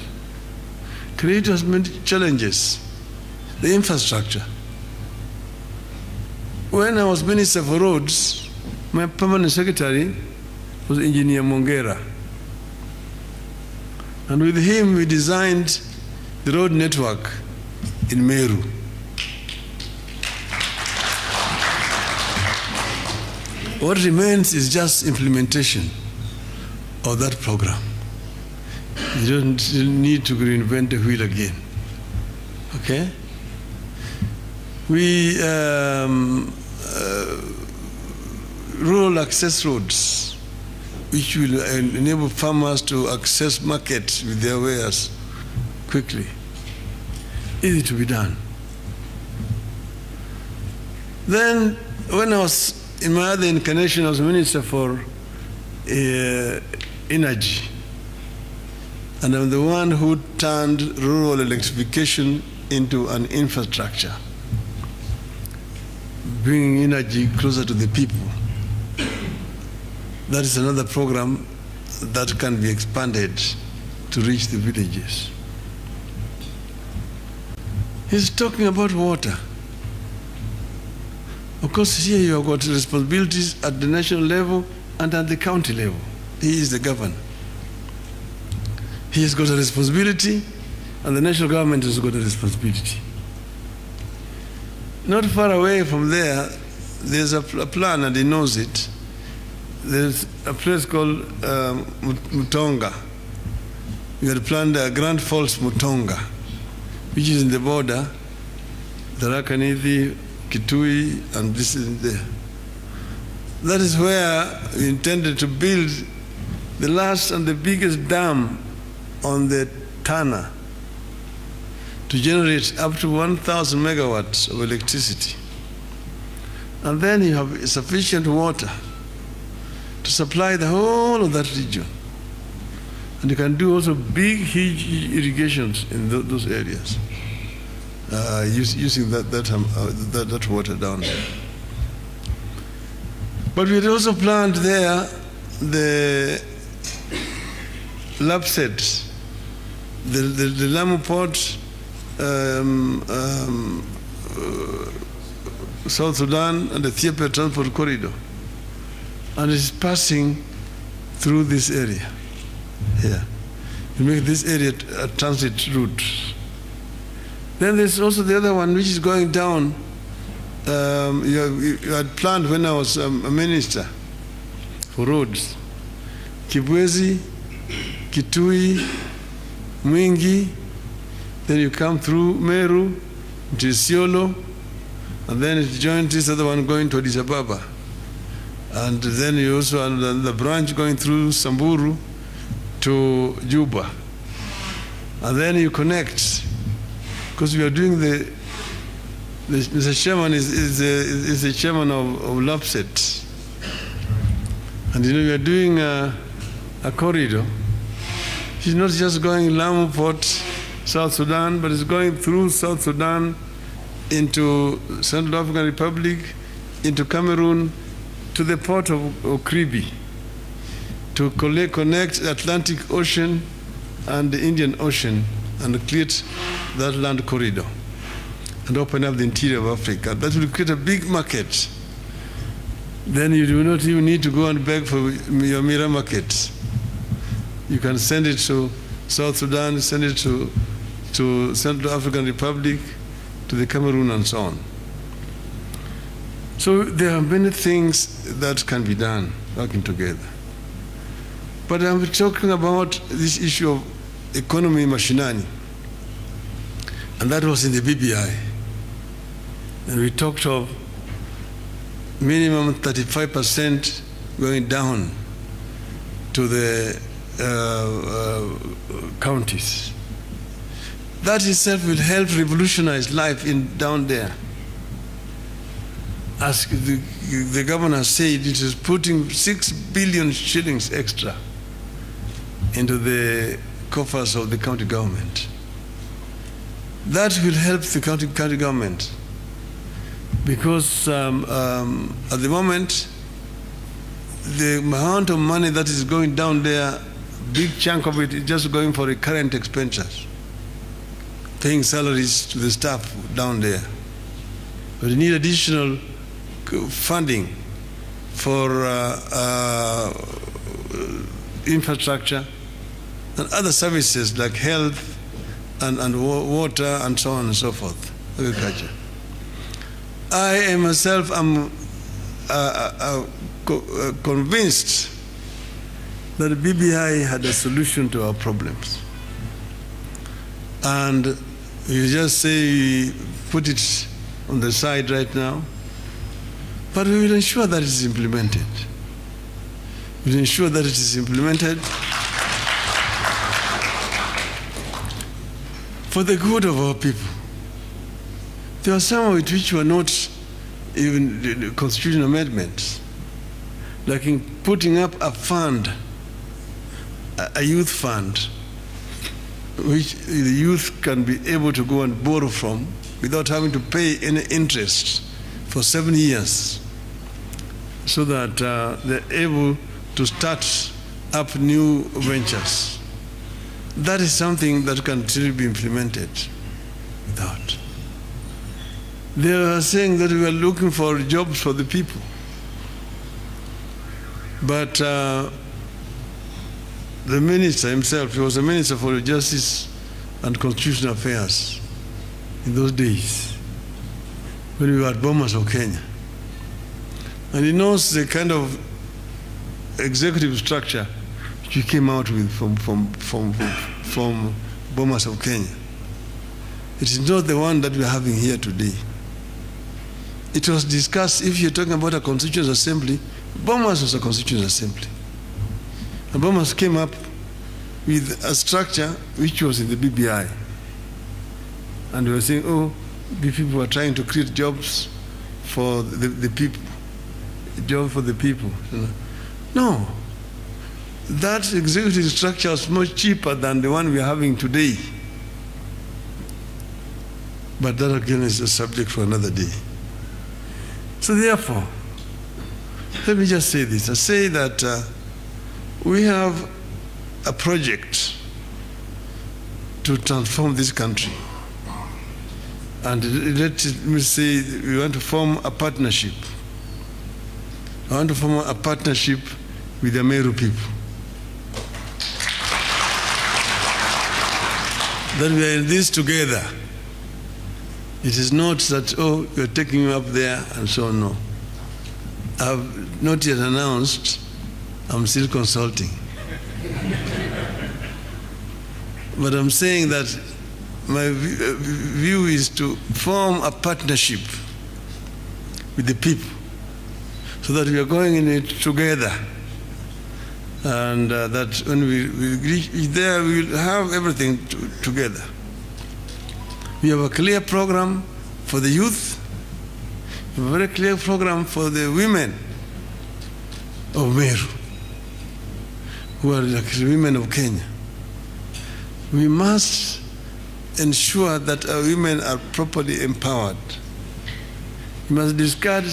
Create as many challenges. The infrastructure. When I was Minister for Roads, my permanent secretary was Engineer Mongera. And with him, we designed the road network in Meru. What remains is just implementation of that program. You don't need to reinvent the wheel again. Okay? We rural access roads, which will enable farmers to access markets with their wares quickly. Easy to be done. Then, when I was in my other incarnation, I was Minister for Energy. And I'm the one who turned rural electrification into an infrastructure, bringing energy closer to the people. That is another program that can be expanded to reach the villages. He's talking about water. Of course, here you have got responsibilities at the national level and at the county level. He is the governor. He has got a responsibility, and the national government has got a responsibility. Not far away from there, there's a plan, and he knows it. There's a place called Mutonga. We had planned Grand Falls Mutonga, which is in the border, Tharaka-Nithi, Kitui, and this is there. That is where we intended to build the last and the biggest dam on the Tana to generate up to 1,000 megawatts of electricity. And then you have sufficient water to supply the whole of that region. And you can do also big, huge irrigations in those areas. using that water down there. But we had also planned there the LAPSET, the Lamu Port, South Sudan and the Ethiopia Transport Corridor. And it's passing through this area here. You make this area a transit route. Then there's also the other one which is going down. You had planned when I was a minister for roads. Kibwezi, Kitui, Mwingi, then you come through Meru, to Isiolo, and then it joins this other one going to Addis Ababa. And then you also have the branch going through Samburu to Juba. And then you connect, because we are doing Mr. Chairman is the chairman of LAPSET. And you know, we are doing a corridor. It's not just going Lamu Port, South Sudan, but it's going through South Sudan into Central African Republic, into Cameroon, to the port of Kribi, to connect the Atlantic Ocean and the Indian Ocean and create that land corridor and open up the interior of Africa. That will create a big market. Then you do not even need to go and beg for your Mira market. You can send it to South Sudan, send it to Central African Republic, to the Cameroon and so on. So there are many things that can be done working together. But I'm talking about this issue of economy mashinani. And that was in the BBI. And we talked of minimum 35% going down to the counties. That itself will help revolutionize life down there. As the governor said, it is putting 6 billion shillings extra into the coffers of the county government. That will help the county government, because at the moment, the amount of money that is going down there, a big chunk of it is just going for recurrent expenditures, paying salaries to the staff down there. But you need additional funding for infrastructure and other services like health and water and so on and so forth, agriculture. I myself am convinced that the BBI had a solution to our problems. And you just say, put it on the side right now, but we will ensure that it is implemented. We will ensure that it is implemented for the good of our people. There are some of it which were not even constitutional amendments, like in putting up a fund, a youth fund, which the youth can be able to go and borrow from without having to pay any interest for 7 years, so that they're able to start up new ventures. That is something that can still be implemented without. They are saying that we are looking for jobs for the people. But the minister himself, he was a minister for Justice and Constitutional Affairs in those days, when we were at Bomas of Kenya. And he knows the kind of executive structure which we came out with from Bomas of Kenya. It is not the one that we are having here today. It was discussed, if you're talking about a constituent assembly, Bomas was a constituent assembly. And Bomas came up with a structure which was in the BBI. And we were saying, oh, the people are trying to create jobs for the people. Job for the people. No. That executive structure was much cheaper than the one we are having today. But that again is a subject for another day. So therefore, let me just say this. I say that we have a project to transform this country. And let me say we want to form a partnership. I want to form a partnership with the Meru people. That we are in this together. It is not that, oh, you're taking me up there and so on, no. I've not yet announced, I'm still consulting. But I'm saying that my view is to form a partnership with the people so that we are going in it together. And that when we reach there, we will have everything together. We have a clear program for the youth, a very clear program for the women of Meru, who are like the women of Kenya. We must ensure that our women are properly empowered. We must discard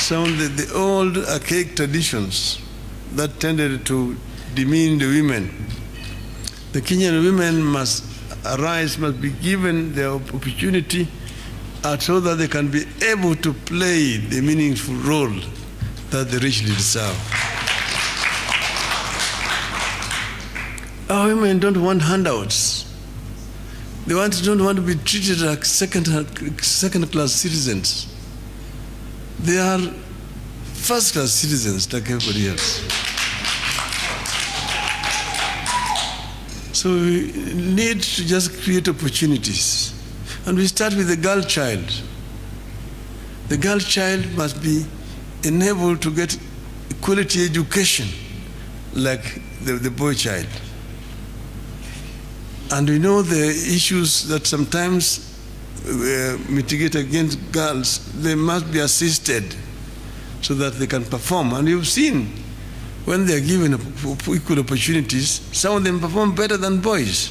some of the old archaic traditions that tended to demean the women. The Kenyan women must arise, must be given the opportunity so that they can be able to play the meaningful role that they richly deserve. Our women don't want handouts. They don't want to be treated like second-class citizens. They are first-class citizens like everybody else. So we need to just create opportunities. And we start with the girl child. The girl child must be enabled to get quality education like the boy child. And we know the issues that sometimes mitigate against girls. They must be assisted so that they can perform. And you've seen when they are given equal opportunities, some of them perform better than boys.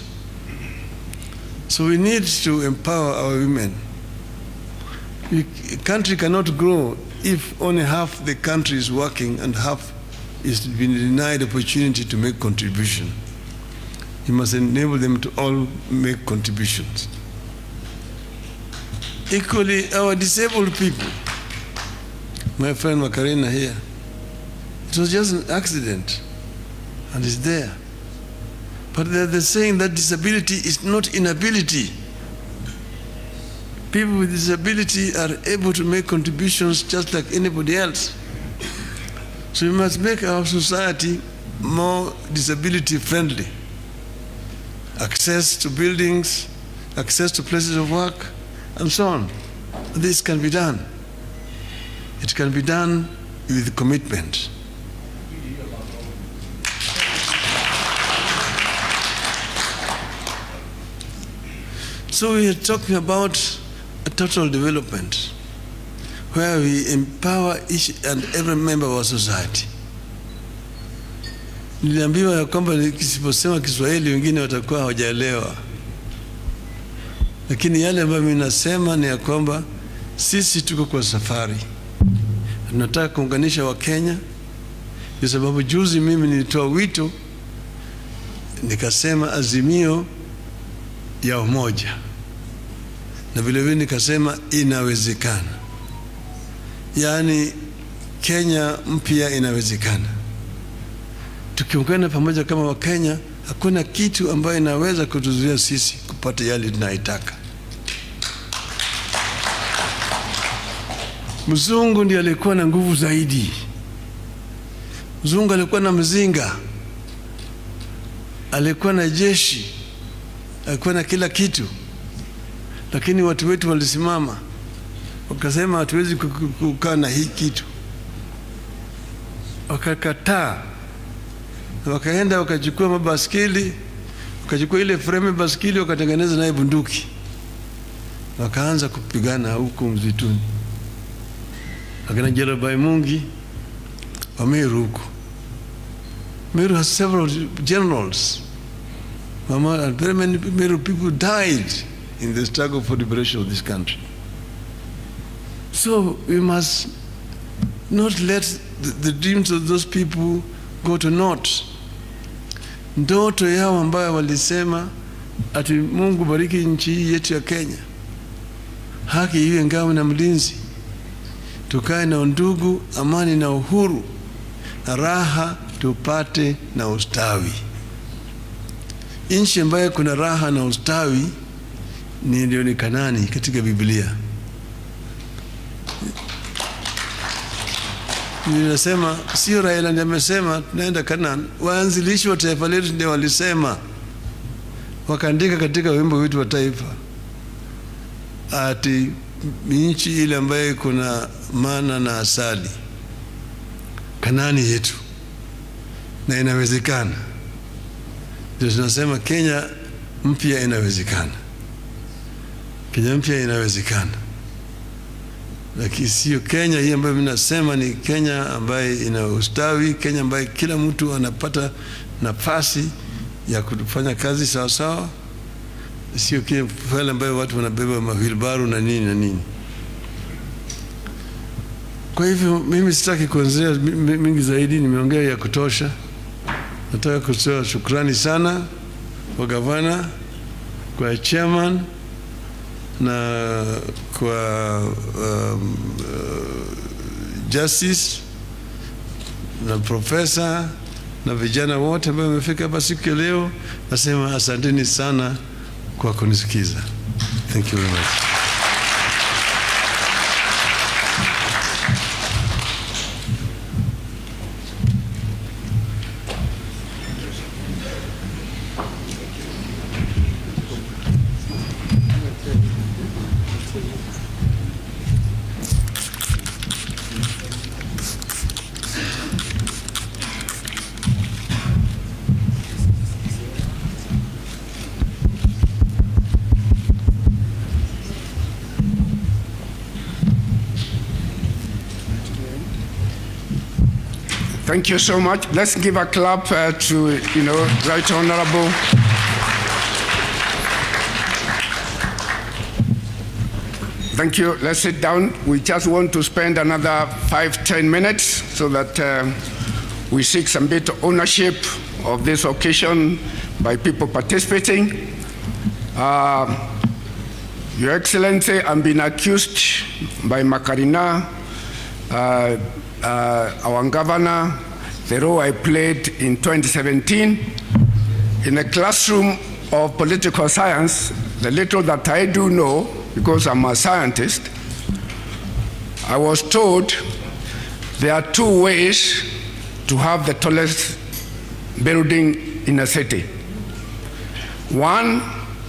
So we need to empower our women. A country cannot grow if only half the country is working and half is being denied opportunity to make contribution. You must enable them to all make contributions. Equally, our disabled people, my friend Macarena here, it was just an accident and it's there. But they're saying that disability is not inability. People with disability are able to make contributions just like anybody else. So we must make our society more disability friendly. Access to buildings, access to places of work, and so on. This can be done. It can be done with commitment. So we are talking about a total development where we empower each and every member of our society. Niliambiwa ya kwamba nikisiposema Kiswahili wengine watakuwa hawajaelewa. Lakini yale ambayo mimi nasema ni ya kwamba sisi tuko kwa safari. Tunataka kuunganisha Wakenya. Kwa sababu juzi mimi nilitoa wito nikasema azimio ya umoja. Na vile vile nikasema inawezekana. Yaani Kenya mpya inawezekana. Tukiungana pamoja kama Wakenya, hakuna kitu ambayo inaweza kutuzuia sisi kupata yale tunayotaka. Mzungu ndiye alikuwa na nguvu zaidi. Mzungu alikuwa na mzinga, alikuwa na jeshi, alikuwa na kila kitu. Lakini watu wetu walisimama, wakasema hatuwezi kukaa na hii kitu. Wakakataa. Wakaenda wakachukua mabaskeli, wakachukua ile frame baskeli wakatengeneza naye bunduki. Wakaanza kupigana huko mzituni. Akina Jarabai Mungi wa Meru huko. Meru has several generals Mama, and very many Meru people died in the struggle for liberation of this country. So we must not let the dreams of those people go to naught. Ndoto yao ambayo walisema ati Mungu bariki nchi hii yetu ya Kenya, haki iwe ngao na mlinzi, tukae na undugu, amani na uhuru, na raha tupate na ustawi. Nchi ambayo kuna raha na ustawi ndio ni Kanaani katika Biblia. Ninasema sio Raila ndiye amesema tunaenda Kanaani. Waanzilishi wa taifa letu ndio walisema, wakaandika katika wimbo wetu wa taifa ati nchi ile ambayo kuna mana na asali, Kanaani yetu, na inawezekana. Ndio tunasema Kenya mpya inawezekana. Kenya mpya inawezekana. Lakini sio Kenya hii ambayo ninasema ni Kenya ambayo ina ustawi, Kenya ambayo kila mtu anapata nafasi ya kufanya kazi sawa sawa. Sio Kenya pale ambayo watu wanabeba mawheelbarrow na nini na nini. Kwa hivyo mimi sitaki kuongea mingi zaidi, nimeongea ya kutosha. Nataka kutoa shukrani sana kwa gavana, kwa chairman, na kwa justice, na profesa, na vijana wote ambao wamefika hapa siku ya leo. Nasema asanteni sana kwa kunisikiza. Thank you very much. Thank you so much. Let's give a clap to, Right Honorable. Thank you. Let's sit down. We just want to spend another 5-10 minutes so that we seek some bit of ownership of this occasion by people participating. Your Excellency, I'm being accused by Makarina, our governor, the role I played in 2017 in a classroom of political science. The little that I do know, because I'm a scientist, I was told there are two ways to have the tallest building in a city. One,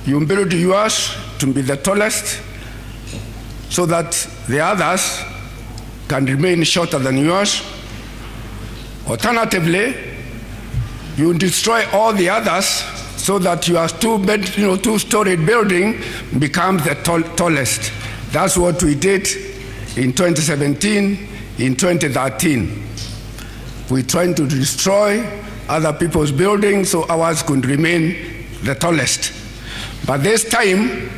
you build yours to be the tallest so that the others can remain shorter than yours. Alternatively, you destroy all the others so that your two-story building becomes the tallest. That's what we did in 2017, in 2013. We tried to destroy other people's buildings so ours could remain the tallest. But this time,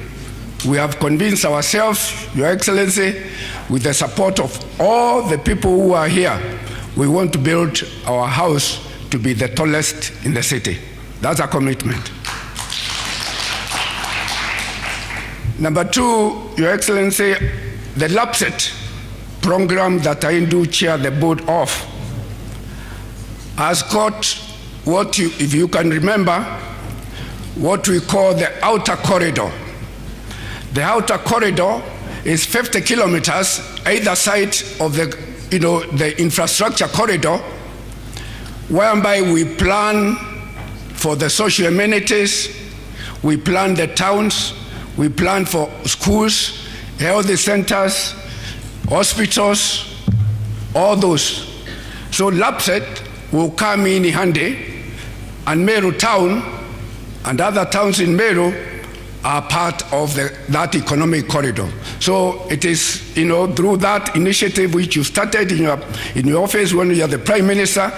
we have convinced ourselves, Your Excellency, with the support of all the people who are here, we want to build our house to be the tallest in the city. That's a commitment. Number two, Your Excellency, the LAPSET program that I do chair the board of has got what if you can remember, what we call the outer corridor. The outer corridor is 50 kilometers either side of the infrastructure corridor, whereby we plan for the social amenities, we plan the towns, we plan for schools, health centers, hospitals, all those. So LAPSET will come in handy, and Meru town and other towns in Meru are part of that economic corridor. So it is, through that initiative which you started in your office when you are the Prime Minister,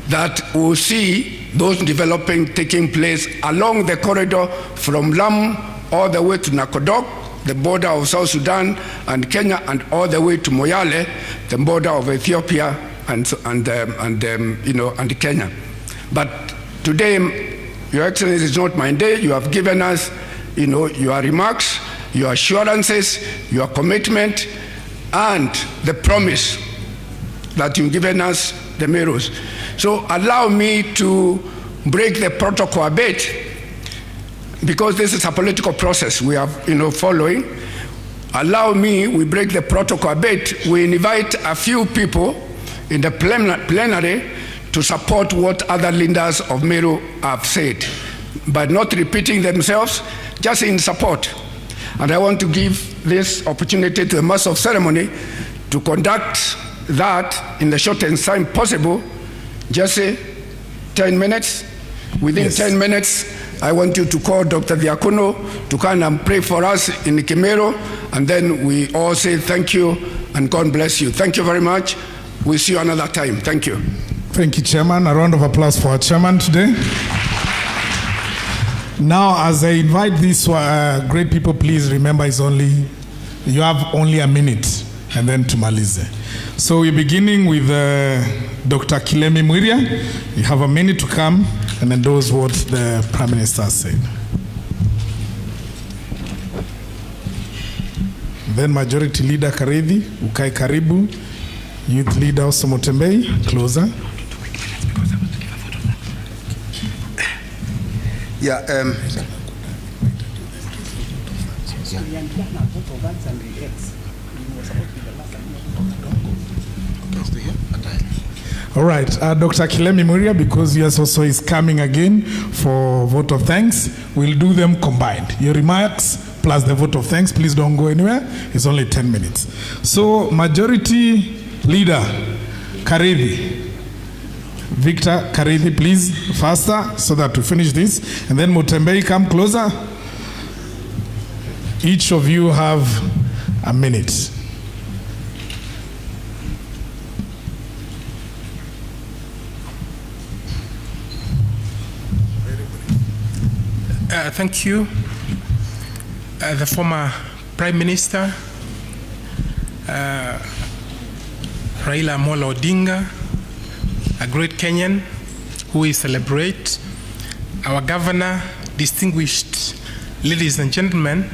that we'll see those developing taking place along the corridor from Lamu all the way to Nakodok, the border of South Sudan and Kenya, and all the way to Moyale, the border of Ethiopia and Kenya. But today, Your Excellency, is not my day. You have given us, your remarks, your assurances, your commitment, and the promise that you've given us, the Merus. So allow me to break the protocol a bit, because this is a political process we are following. Allow me, we break the protocol a bit. We invite a few people in the plenary to support what other leaders of Meru have said, but not repeating themselves, just in support. And I want to give this opportunity to the Master of Ceremony to conduct that in the shortest time possible. Jesse, 10 minutes. Within 10 minutes, I want you to call Dr. Diakono to come and pray for us in Meru, and then we all say thank you and God bless you. Thank you very much. We'll see you another time. Thank you. Thank you, Chairman. A round of applause for our Chairman today. Now, as I invite these great people, please remember you have only a minute and then to Malize. So we're beginning with Dr. Kilemi Mwiria. You have a minute to come and endorse what the Prime Minister said. Then Majority Leader Karevi, Ukai Karibu, Youth Leader Osomotembei, closer. Yeah, all right, Dr. Kilemi Mwiria, because yours also is coming again for vote of thanks, we'll do them combined. Your remarks plus the vote of thanks, please don't go anywhere. It's only 10 minutes. So, Majority Leader Karevi, Victor Karevi, please, faster, so that to finish this. And then Mutembei, come closer. Each of you have a minute. Thank you. The former Prime Minister, Raila Amolo Odinga, a great Kenyan who we celebrate, our governor, distinguished ladies and gentlemen.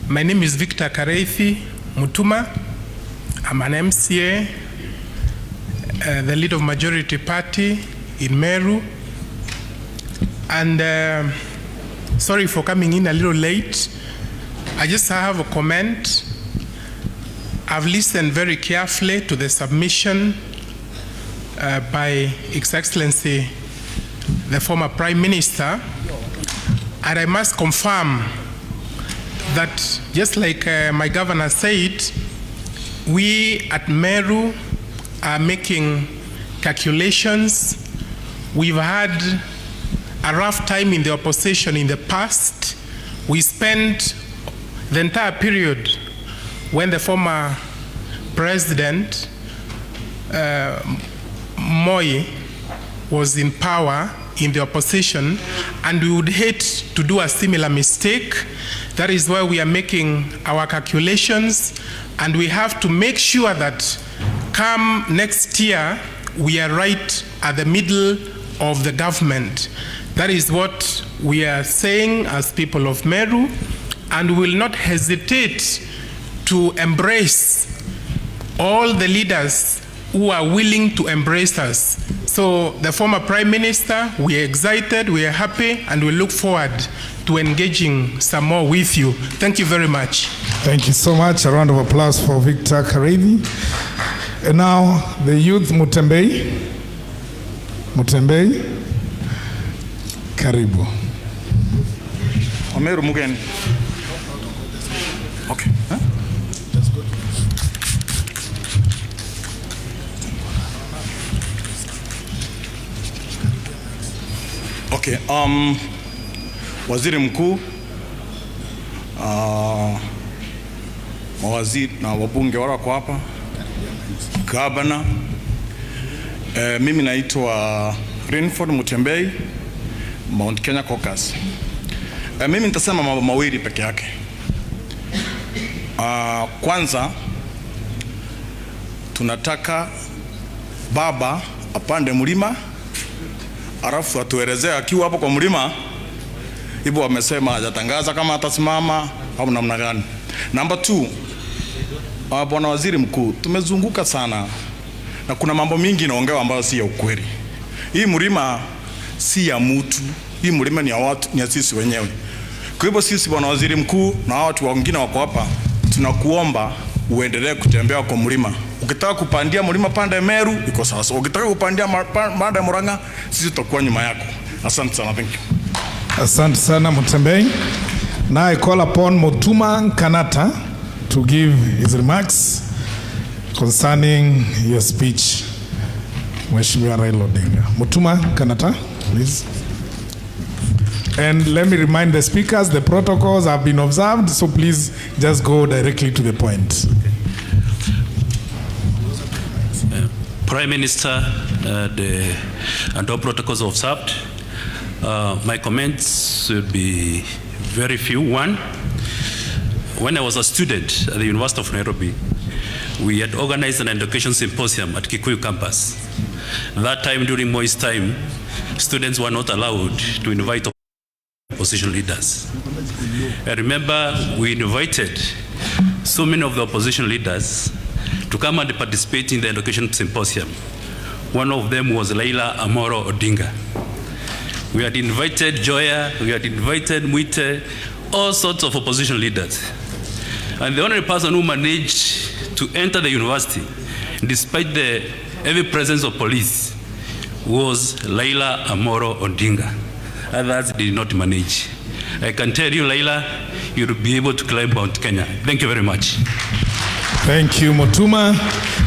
My name is Victor Kareithi Mutuma. I'm an MCA, the leader of Majority Party in Meru. And sorry for coming in a little late. I just have a comment. I've listened very carefully to the submission by His Excellency, the former Prime Minister, and I must confirm that just like my governor said, we at Meru are making calculations. We've had a rough time in the opposition in the past. We spent the entire period when the former president Moi was in power in the opposition, and we would hate to do a similar mistake. That is why we are making our calculations, and we have to make sure that come next year we are right at the middle of the government. That is what we are saying as people of Meru, and we will not hesitate to embrace all the leaders who are willing to embrace us. So the former Prime Minister, we are excited, we are happy, and we look forward to engaging some more with you. Thank you very much. Thank you so much. A round of applause for Victor Karevi. And now the youth Mutembei. Mutembei, karibu. Meru Mugen. Okay. Huh? That's good. Okay. Waziri Mkuu, mawaziri na wabunge wako hapa, gavana, Mimi naitwa Renford Mutembei, Mount Kenya Caucus. Mimi nitasema mambo mawili peke yake. Kwanza tunataka baba apande mlima, alafu atuelezee akiwa hapo kwa mlima hivyo wamesema hajatangaza kama atasimama au namna gani. Number 2, Bwana Waziri Mkuu, tumezunguka sana na kuna mambo mingi inaongewa ambayo si ya ukweli. Hii mlima si ya mtu, hii mlima ni ya watu, ni ya sisi wenyewe. Kwa hivyo sisi, Bwana Waziri Mkuu, na watu wengine wako hapa, tunakuomba uendelee kutembea kwa mlima. Ukitaka kupandia mlima pande Meru iko sawa. Ukitaka kupandia pande Murang'a, sisi tutakuwa nyuma yako. Asante sana, thank you. Asante sana Mutembei. Now I call upon Mutuma Kanata to give his remarks concerning your speech. Mheshimiwa Raila Odinga. Mutuma Kanata, please. And let me remind the speakers, the protocols have been observed, so please just go directly to the point. Prime Minister, and all protocols observed. My comments will be very few. One, when I was a student at the University of Nairobi, we had organized an education symposium at Kikuyu campus. That time, during Moi's time, students were not allowed to invite opposition leaders. I remember we invited so many of the opposition leaders to come and participate in the education symposium. One of them was Raila Amolo Odinga. We had invited Joya, we had invited Mwite, all sorts of opposition leaders. And the only person who managed to enter the university, despite the heavy presence of police, was Raila Amolo Odinga. Others did not manage. I can tell you, Raila, you'll be able to climb Mount Kenya. Thank you very much. Thank you, Mutuma.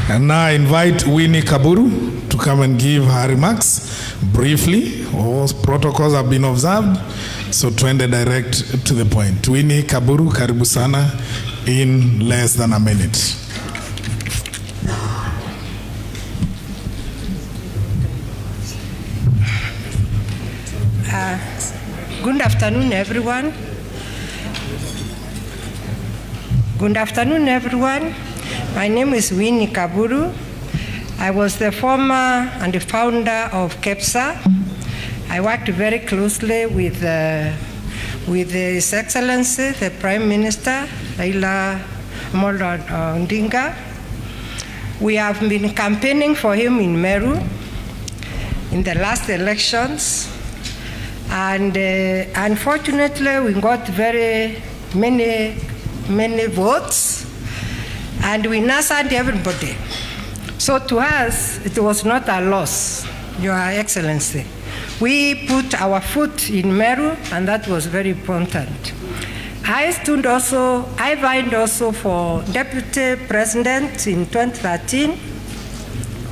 And now I invite Winnie Kaburu to come and give her remarks briefly. All protocols have been observed, so twende direct to the point. Winnie Kaburu, karibu sana, in less than a minute. Good afternoon, everyone. Good afternoon, everyone. My name is Winnie Kaburu. I was the former and the founder of KEPSA. I worked very closely with His Excellency, the Prime Minister, Raila Amolo Odinga. We have been campaigning for him in Meru in the last elections. And unfortunately, we got very many votes, and we nursed everybody. So to us, it was not a loss, Your Excellency. We put our foot in Meru, and that was very important. I vying also for Deputy President in 2013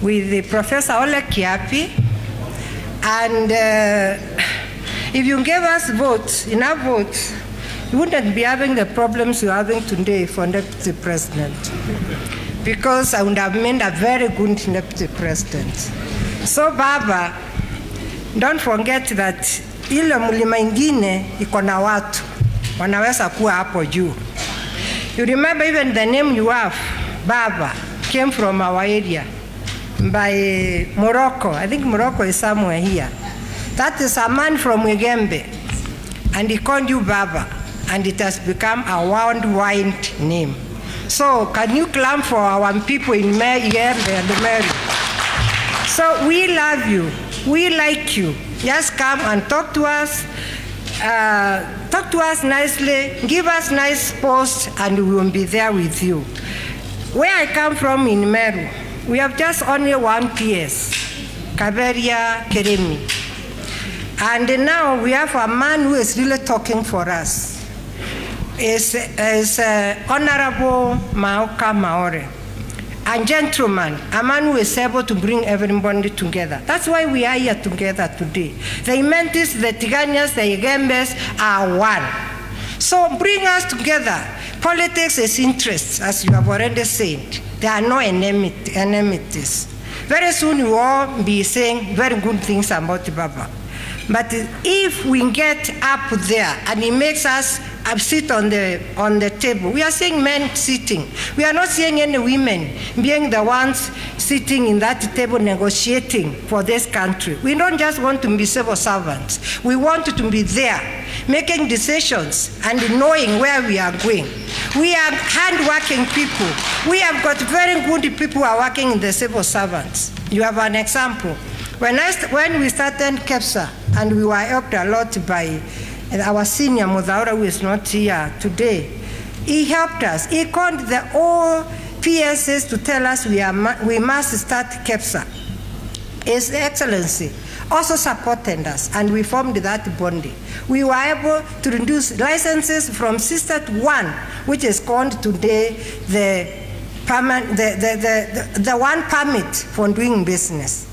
with Professor Ole Kiapi, and if you gave us enough votes, you wouldn't be having the problems you're having today for Deputy President. Because I would have made a very good Deputy President. So Baba, don't forget that ile mlima ingine iko na watu wanaweza kuwa hapo juu. You remember even the name you have, Baba, came from our area by Morocco. I think Morocco is somewhere here. That is a man from Ugembe, and he called you Baba, and it has become a worldwide name. So can you clap for our people in Meru and Meru? So we love you, we like you. Just come and talk to us nicely, give us nice posts, and we will be there with you. Where I come from in Meru, we have just only one PS, Kaberia Keremi. And now we have a man who is really talking for us. Is Honorable Maoka Maore, a gentleman, a man who is able to bring everybody together. That's why we are here together today. The Imentis, the Tiganyas, the Igembes are one. So bring us together. Politics is interests, as you have already said. There are no enmities. Very soon we will all be saying very good things about Baba. But if we get up there and he makes us sit on the table, we are seeing men sitting. We are not seeing any women being the ones sitting in that table negotiating for this country. We don't just want to be civil servants. We want to be there making decisions and knowing where we are going. We are hard-working people. We have got very good people who are working in the civil servants. You have an example. When we started KEPSA, and we were helped a lot by our senior Mudhaura, who is not here today, he helped us. He called the all PSs to tell us we must start KEPSA. His Excellency also supported us, and we formed that body. We were able to reduce licenses from 6 to 1, which is called today the one permit for doing business.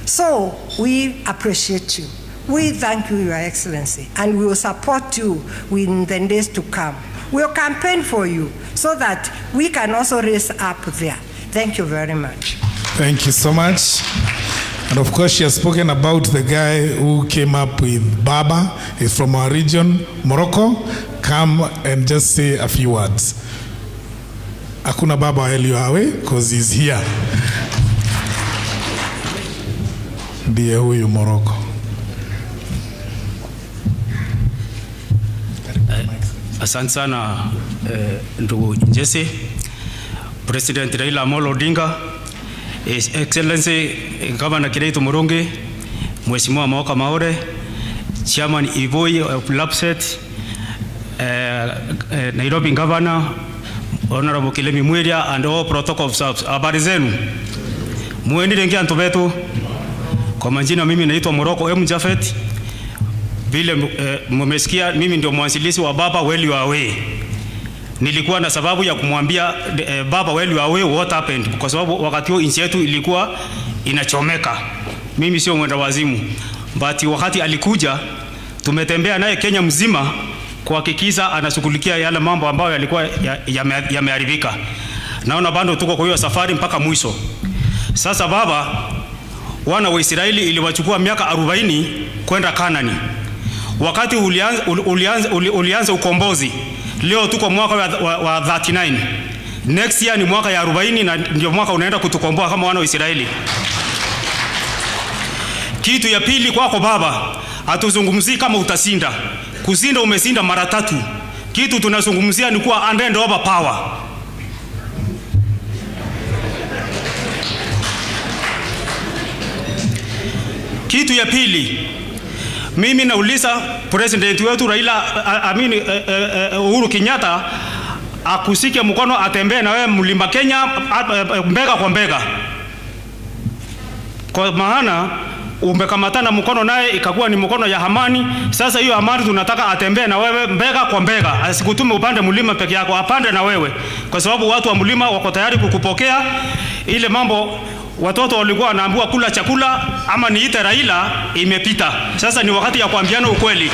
So we appreciate you. We thank you, Your Excellency, and we will support you in the days to come. We will campaign for you so that we can also raise up there. Thank you very much. Thank you so much. And of course, she has spoken about the guy who came up with Baba. He's from our region, Morocco. Come and just say a few words. Hakuna Baba Eliyawe, because he's here. Ndiye huyu Morocco. Asante sana ndugu Njese, President Raila Amolo Odinga, His Excellency Governor Kiraitu Murungi, Mheshimiwa Maoka Maore, Chairman Ivoi of Lapset, Nairobi Governor, Honorable Kilemi Mwiria, and all protocol staff. Habari zenu. Muendile ngia ntubetu. Kwa majina mimi naitwa Morocco M. Jafet. Vile mmesikia mimi ndio mwanzilishi wa Baba Well You Are Away. Nilikuwa na sababu ya kumwambia Baba Well You Are Away what happened, kwa sababu wakati huo nchi yetu ilikuwa inachomeka. Mimi sio mwenda wazimu. But wakati alikuja tumetembea naye Kenya mzima kuhakikisha anashughulikia yale mambo ambayo yalikuwa yameharibika. Naona bado tuko kwa hiyo safari mpaka mwisho. Sasa Baba, wana wa Israeli iliwachukua miaka 40 kwenda Kanani. Wakati ulianza ukombozi, leo tuko mwaka wa 39. Next year ni mwaka ya 40 na ndio mwaka unaenda kutukomboa kama wana wa Israeli. Kitu ya pili kwako Baba, hatuzungumzii kama utasinda. Kusinda umesinda mara 3. Kitu tunazungumzia ni kuwa hand over power. Kitu ya pili, mimi nauliza president wetu Raila Uhuru Kenyatta akusike mkono atembee na wewe mlima Kenya mbega kwa mbega. Kwa maana umekamatana mkono naye ikakuwa ni mkono ya amani. Sasa hiyo amani tunataka atembee na wewe mbega kwa mbega. Asikutume upande mlima peke yako, apande na wewe. Kwa sababu watu wa mlima wako tayari kukupokea. Ile mambo watoto walikuwa wanaambiwa kula chakula ama niite Raila imepita. Sasa ni wakati ya kuambiana ukweli.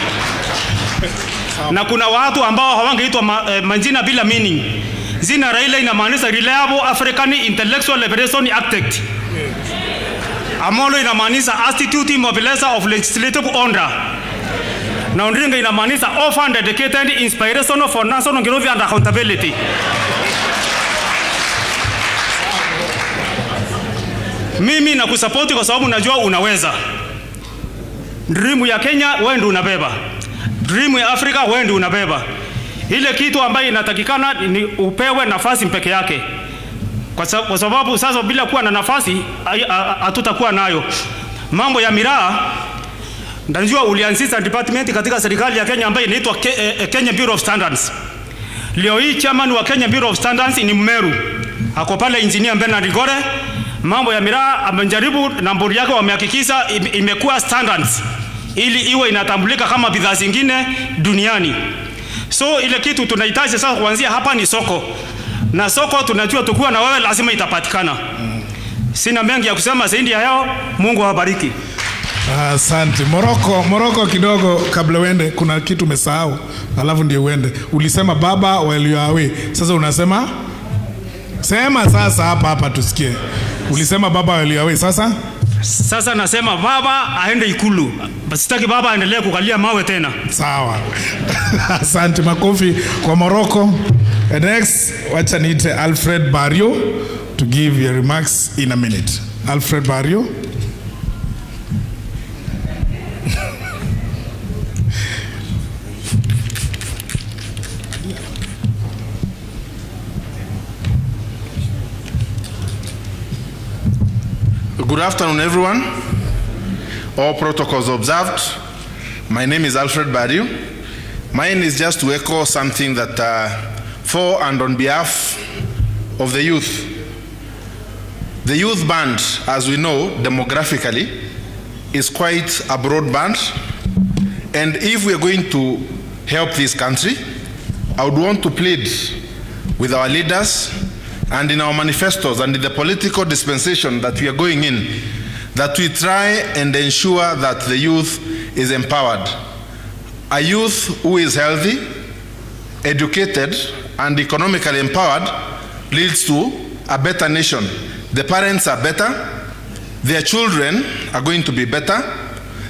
Na kuna watu ambao hawangeitwa majina bila meaning. Jina Raila inamaanisha Reliable African Intellectual Liberation Act. Amolo inamaanisha Institute Mobilizer of Legislative Order. Na Ondringa inamaanisha Often Dedicated Inspiration for National Growth and Accountability. Mimi nakusapoti kwa sababu najua unaweza. Dream ya Kenya wewe ndio unabeba. Dream ya Afrika wewe ndio unabeba. Ile kitu ambayo inatakikana ni upewe nafasi peke yake. Kwa sababu sasa bila kuwa na nafasi hatutakuwa nayo. Mambo ya miraa, najua ulianzisha department katika serikali ya Kenya ambayo inaitwa Kenya Bureau of Standards. Leo hii chairman wa Kenya Bureau of Standards ni Meru. Ako pale engineer Bernard Gore. Mambo ya miraa amejaribu na bodi yake wamehakikisha imekuwa standards ili iwe inatambulika kama bidhaa zingine duniani. So ile kitu tunahitaji sasa kuanzia hapa ni soko. Na soko tunajua tukiwa na wewe lazima itapatikana. Sina mengi ya kusema zaidi ya yao. Mungu awabariki. Asante. Morocco kidogo kabla uende kuna kitu umesahau. Alafu ndio uende. Ulisema Baba Well You Are Away. Sasa unasema? Sema sasa hapa tusikie. Ulisema baba aliawe sasa? Sasa nasema baba aende ikulu. Sitaki baba aendelee kukalia mawe tena. Sawa. Asante, makofi kwa Morocco. Next, wacha niite Alfred Barrio to give your remarks in a minute. Alfred Barrio. Good afternoon, everyone. All protocols observed. My name is Alfred Barrio. Mine is just to echo something that for and on behalf of the youth. The youth band, as we know, demographically, is quite a broad band. And if we are going to help this country, I would want to plead with our leaders and in our manifestos and in the political dispensation that we are going in, that we try and ensure that the youth is empowered. A youth who is healthy, educated, and economically empowered leads to a better nation. The parents are better, their children are going to be better,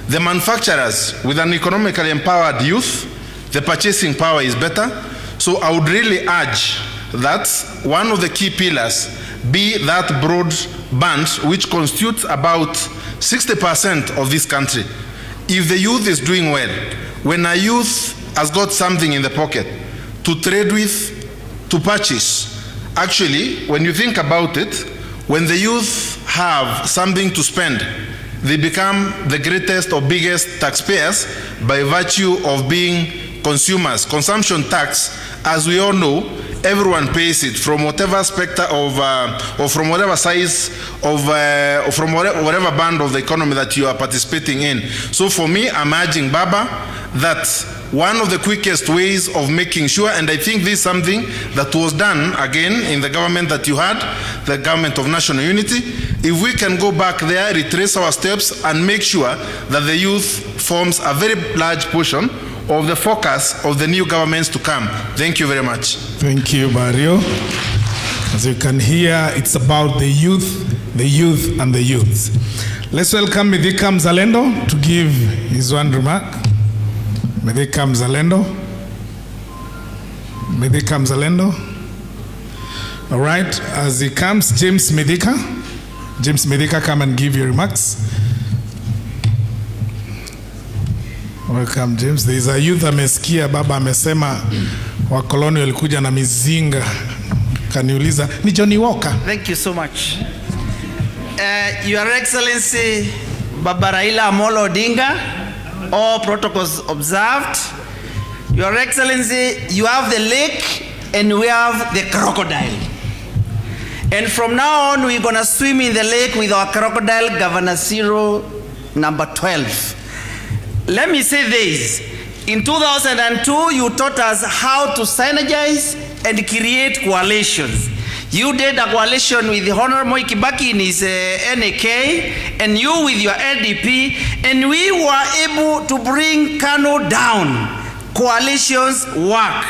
the manufacturers with an economically empowered youth, the purchasing power is better. So I would really urge that one of the key pillars be that broad band which constitutes about 60% of this country. If the youth is doing well, when a youth has got something in the pocket to trade with, to purchase, actually, when you think about it, when the youth have something to spend, they become the greatest or biggest taxpayers by virtue of being consumers. Consumption tax, as we all know, everyone pays it from whatever specter of, or from whatever size of, or from whatever band of the economy that you are participating in. So for me, I'm urging Baba that one of the quickest ways of making sure, and I think this is something that was done again in the government that you had, the government of national unity, if we can go back there, retrace our steps, and make sure that the youth forms a very large portion of the focus of the new governments to come. Thank you very much. Thank you, Barrio. As you can hear, it's about the youth, and the youths. Let's welcome Midhika Mzalendo to give his one remark. Midhika Mzalendo. Midhika Mzalendo. All right, as he comes, James Midhika. James Midhika, come and give your remarks. Welcome, James. There is a youth amesikia baba amesema wakoloni walikuja na mizinga. Kaniuliza, ni Johnny Walker. Thank you so much. Your Excellency, Baba Raila Amolo Odinga, all protocols observed. Your Excellency, you have the lake and we have the crocodile. And from now on, we're going to swim in the lake with our crocodile, Governor Zero, number 12. Let me say this. In 2002, you taught us how to synergize and create coalitions. You did a coalition with the Honorable Moi Kibaki in his NAK, and you with your LDP, and we were able to bring Kano down. Coalitions work.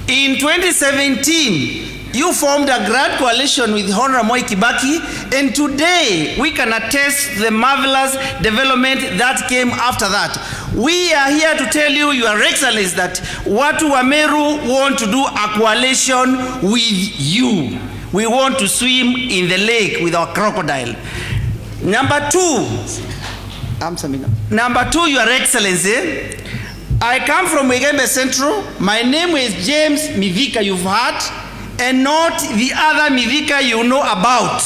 In 2017, you formed a grand coalition with Honorable Moi Kibaki, and today we can attest the marvelous development that came after that. We are here to tell you, Your Excellency, that Watu wa Meru want to do a coalition with you. We want to swim in the lake with our crocodile. Number two, Your Excellency, I come from Igembe Central. My name is James Midhika, you've heard, and not the other Midhika you know about.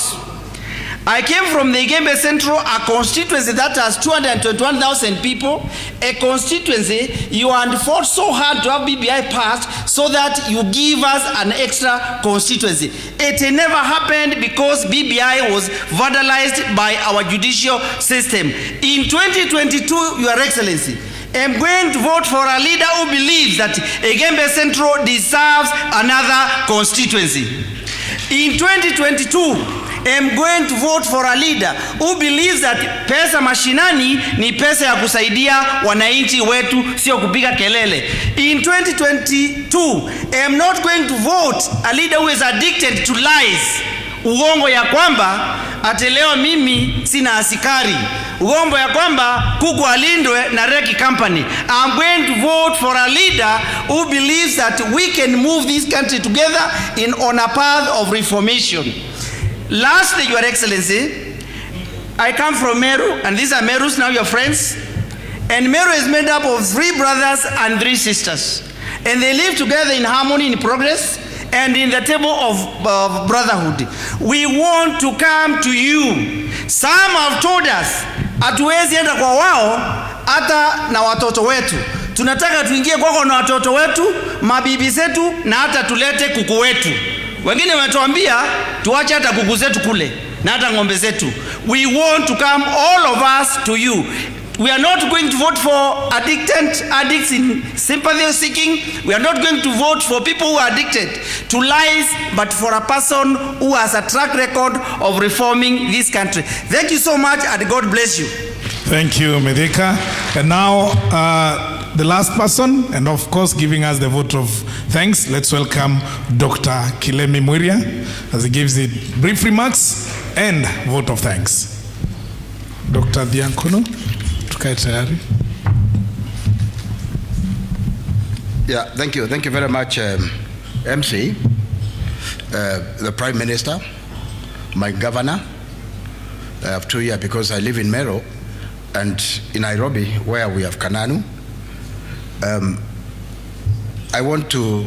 I came from the Igembe Central, a constituency that has 221,000 people, a constituency you had fought so hard to have BBI passed so that you give us an extra constituency. It never happened because BBI was vandalized by our judicial system. In 2022, Your Excellency, I'm going to vote for a leader who believes that Igembe Central deserves another constituency. In 2022, I'm going to vote for a leader who believes that pesa mashinani ni pesa ya kusaidia wananchi wetu, sio kupiga kelele. In 2022, I'm not going to vote a leader who is addicted to lies, uongo ya kwamba ati leo mimi sina askari, uongo ya kwamba kuku alindwe na Reki Company. I'm going to vote for a leader who believes that we can move this country together on a path of reformation. Lastly, Your Excellency, I come from Meru, and these are Merus, now your friends. And Meru is made up of 3 brothers and 3 sisters. And they live together in harmony, in progress, and in the table of brotherhood. We want to come to you. Some have told us, hatuwezi enda kwa wao hata na watoto wetu. Tunataka tuingie kwako na watoto wetu, mabibi zetu, na hata tulete kuku wetu. Wengine wametuambia tuache hata kuku zetu kule na hata ng'ombe zetu. We want to come, all of us, to you. We are not going to vote for addicts in sympathy seeking. We are not going to vote for people who are addicted to lies, but for a person who has a track record of reforming this country. Thank you so much, and God bless you. Thank you, Medeka. And now, the last person, and of course, giving us the vote of thanks, let's welcome Dr. Kilemi Mwiria as he gives it brief remarks and vote of thanks. Dr. Diankono. Yeah, thank you very much, MC, the Prime Minister, my governor. I have 2 years because I live in Meru and in Nairobi, where we have Kananu. I want to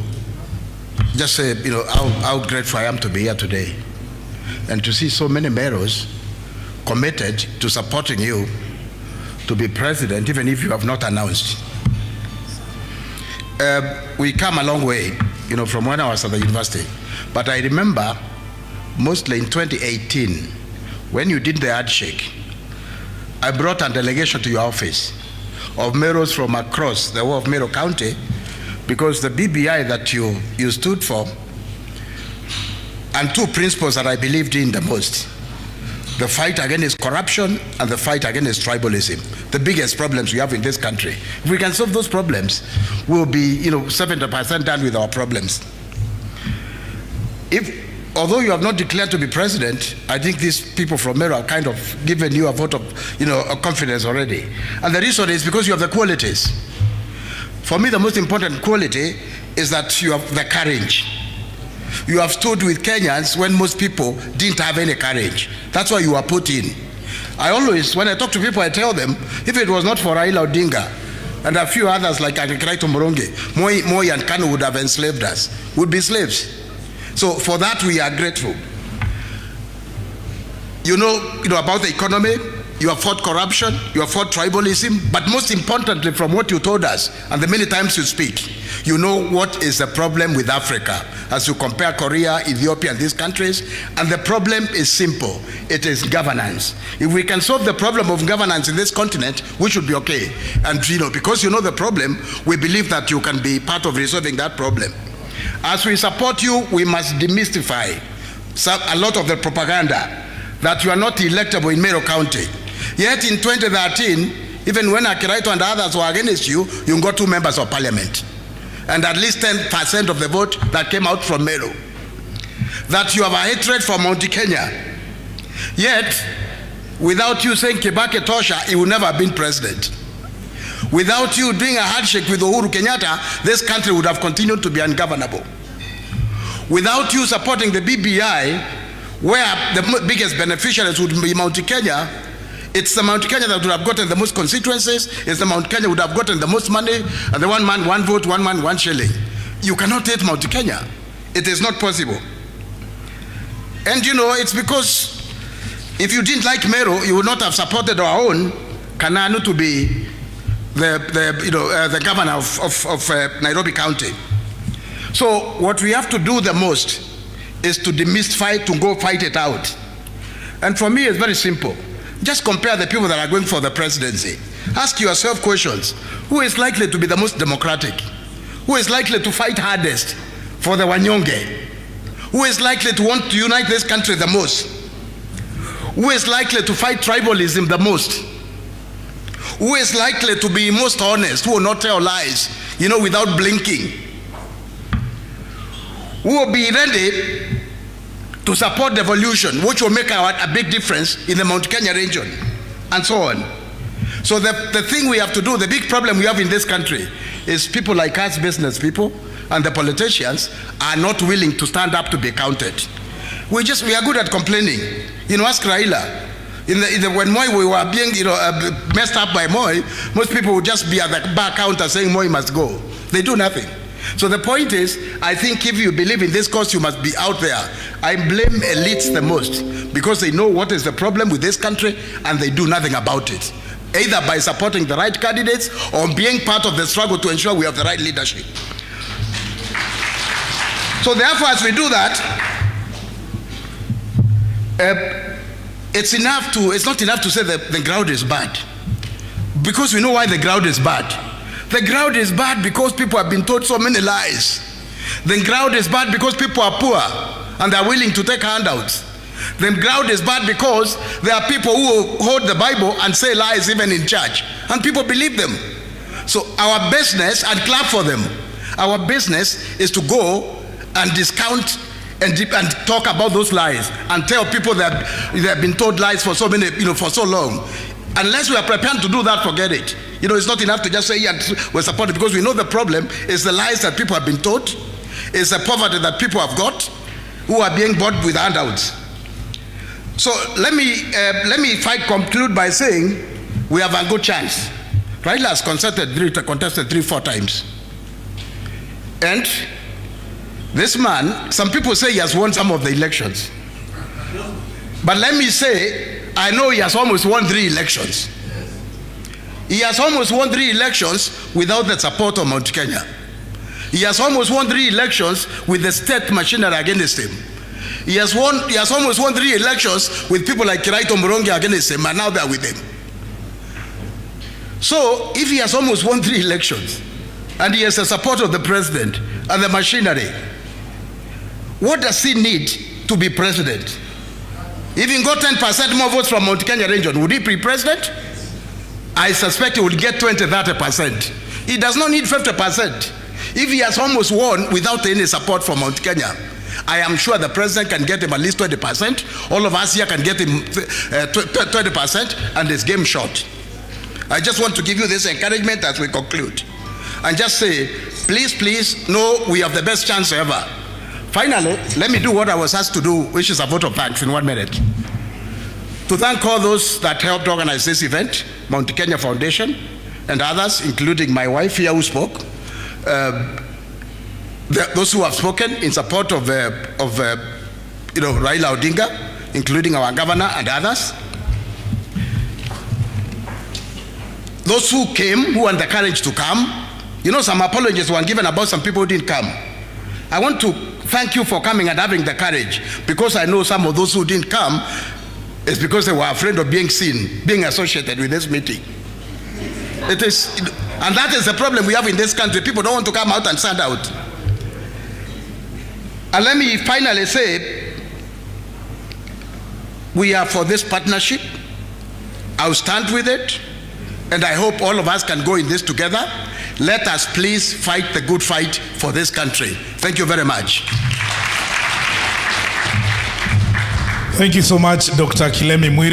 just say, how grateful I am to be here today and to see so many Merus committed to supporting you to be president, even if you have not announced. We come a long way, from when I was at the university. But I remember, mostly in 2018, when you did the handshake, I brought a delegation to your office of Merus from across the whole of Meru County, because the BBI that you stood for, and 2 principles that I believed in the most: the fight against corruption and the fight against tribalism. The biggest problems we have in this country. If we can solve those problems, we'll be 70% done with our problems. Although you have not declared to be president, I think these people from Meru have kind of given you a vote of confidence already. And the reason is because you have the qualities. For me, the most important quality is that you have the courage. You have stood with Kenyans when most people didn't have any courage. That's why you were put in. I always, when I talk to people, I tell them, if it was not for Raila Odinga and a few others like Agrikraito Moronge, Moi and Kanu would have enslaved us, would be slaves. So for that, we are grateful. You know about the economy, you have fought corruption, you have fought tribalism, but most importantly, from what you told us, and the many times you speak, you know what is the problem with Africa as you compare Korea, Ethiopia, and these countries. And the problem is simple. It is governance. If we can solve the problem of governance in this continent, we should be okay. And because you know the problem, we believe that you can be part of resolving that problem. As we support you, we must demystify a lot of the propaganda that you are not electable in Meru County. Yet in 2013, even when Akiraito and others were against you, you got 2 members of parliament. And at least 10% of the vote that came out from Meru. That you have a hatred for Mount Kenya. Yet, without you saying Kibaki Tosha, he would never have been president. Without you doing a handshake with Uhuru Kenyatta, this country would have continued to be ungovernable. Without you supporting the BBI, where the biggest beneficiaries would be Mount Kenya, it's the Mount Kenya that would have gotten the most constituencies, it's the Mount Kenya would have gotten the most money, and the 1 man, 1 vote, 1 man, 1 shilling. You cannot hate Mount Kenya. It is not possible. And it's because if you didn't like Meru, you would not have supported our own Kananu to be the governor of Nairobi County. So what we have to do the most is to demystify, to go fight it out. And for me, it's very simple. Just compare the people that are going for the presidency. Ask yourself questions. Who is likely to be the most democratic? Who is likely to fight hardest for the Wanyonge? Who is likely to want to unite this country the most? Who is likely to fight tribalism the most? Who is likely to be most honest? Who will not tell lies, without blinking? Who will be ready to support devolution, which will make a big difference in the Mount Kenya region, and so on. So the thing we have to do, the big problem we have in this country is people like us, business people, and the politicians are not willing to stand up to be counted. We are good at complaining. Ask Raila. When Moi we were being messed up by Moi, most people would just be at the bar counter saying Moi must go. They do nothing. So the point is, I think if you believe in this cause, you must be out there. I blame elites the most because they know what is the problem with this country and they do nothing about it, either by supporting the right candidates or being part of the struggle to ensure we have the right leadership. So therefore, as we do that, it's not enough to say that the ground is bad, because we know why the ground is bad. The ground is bad because people have been told so many lies. The ground is bad because people are poor and they're willing to take handouts. The ground is bad because there are people who hold the Bible and say lies even in church, and people believe them. So our business, and clap for them, our business is to go and discount and talk about those lies and tell people that they have been told lies for so many, for so long. Unless we are prepared to do that, forget it. It's not enough to just say, yeah, we're supported, because we know the problem is the lies that people have been told, is the poverty that people have got, who are being bought with handouts. So let me conclude by saying we have a good chance. Raila has contested 3-4 times. And this man, some people say he has won some of the elections. But let me say, I know he has almost won 3 elections. He has almost won 3 elections without the support of Mount Kenya. He has almost won 3 elections with the state machinery against him. He has almost won 3 elections with people like Kiraito Murongi against him, and now they are with him. So if he has almost won 3 elections, and he has the support of the president and the machinery, what does he need to be president? If he got 10% more votes from Mount Kenya region, would he be president? I suspect he would get 20-30%. He does not need 50%. If he has almost won without any support from Mount Kenya, I am sure the president can get him at least 20%. All of us here can get him 20%, and it's game short. I just want to give you this encouragement as we conclude. And just say, please, know we have the best chance ever. Finally, let me do what I was asked to do, which is a vote of thanks in 1 minute. To thank all those that helped organize this event, Mount Kenya Foundation and others, including my wife here who spoke, those who have spoken in support of Raila Odinga, including our governor and others. Those who came, who had the courage to come. Some apologies were given about some people who didn't come. I want to thank you for coming and having the courage, because I know some of those who didn't come is because they were afraid of being seen, being associated with this meeting. It is, and that is the problem we have in this country. People don't want to come out and stand out. And let me finally say, we are for this partnership. I'll stand with it, and I hope all of us can go in this together. Let us please fight the good fight for this country. Thank you very much. Thank you so much, Dr. Kilemi Mwiri.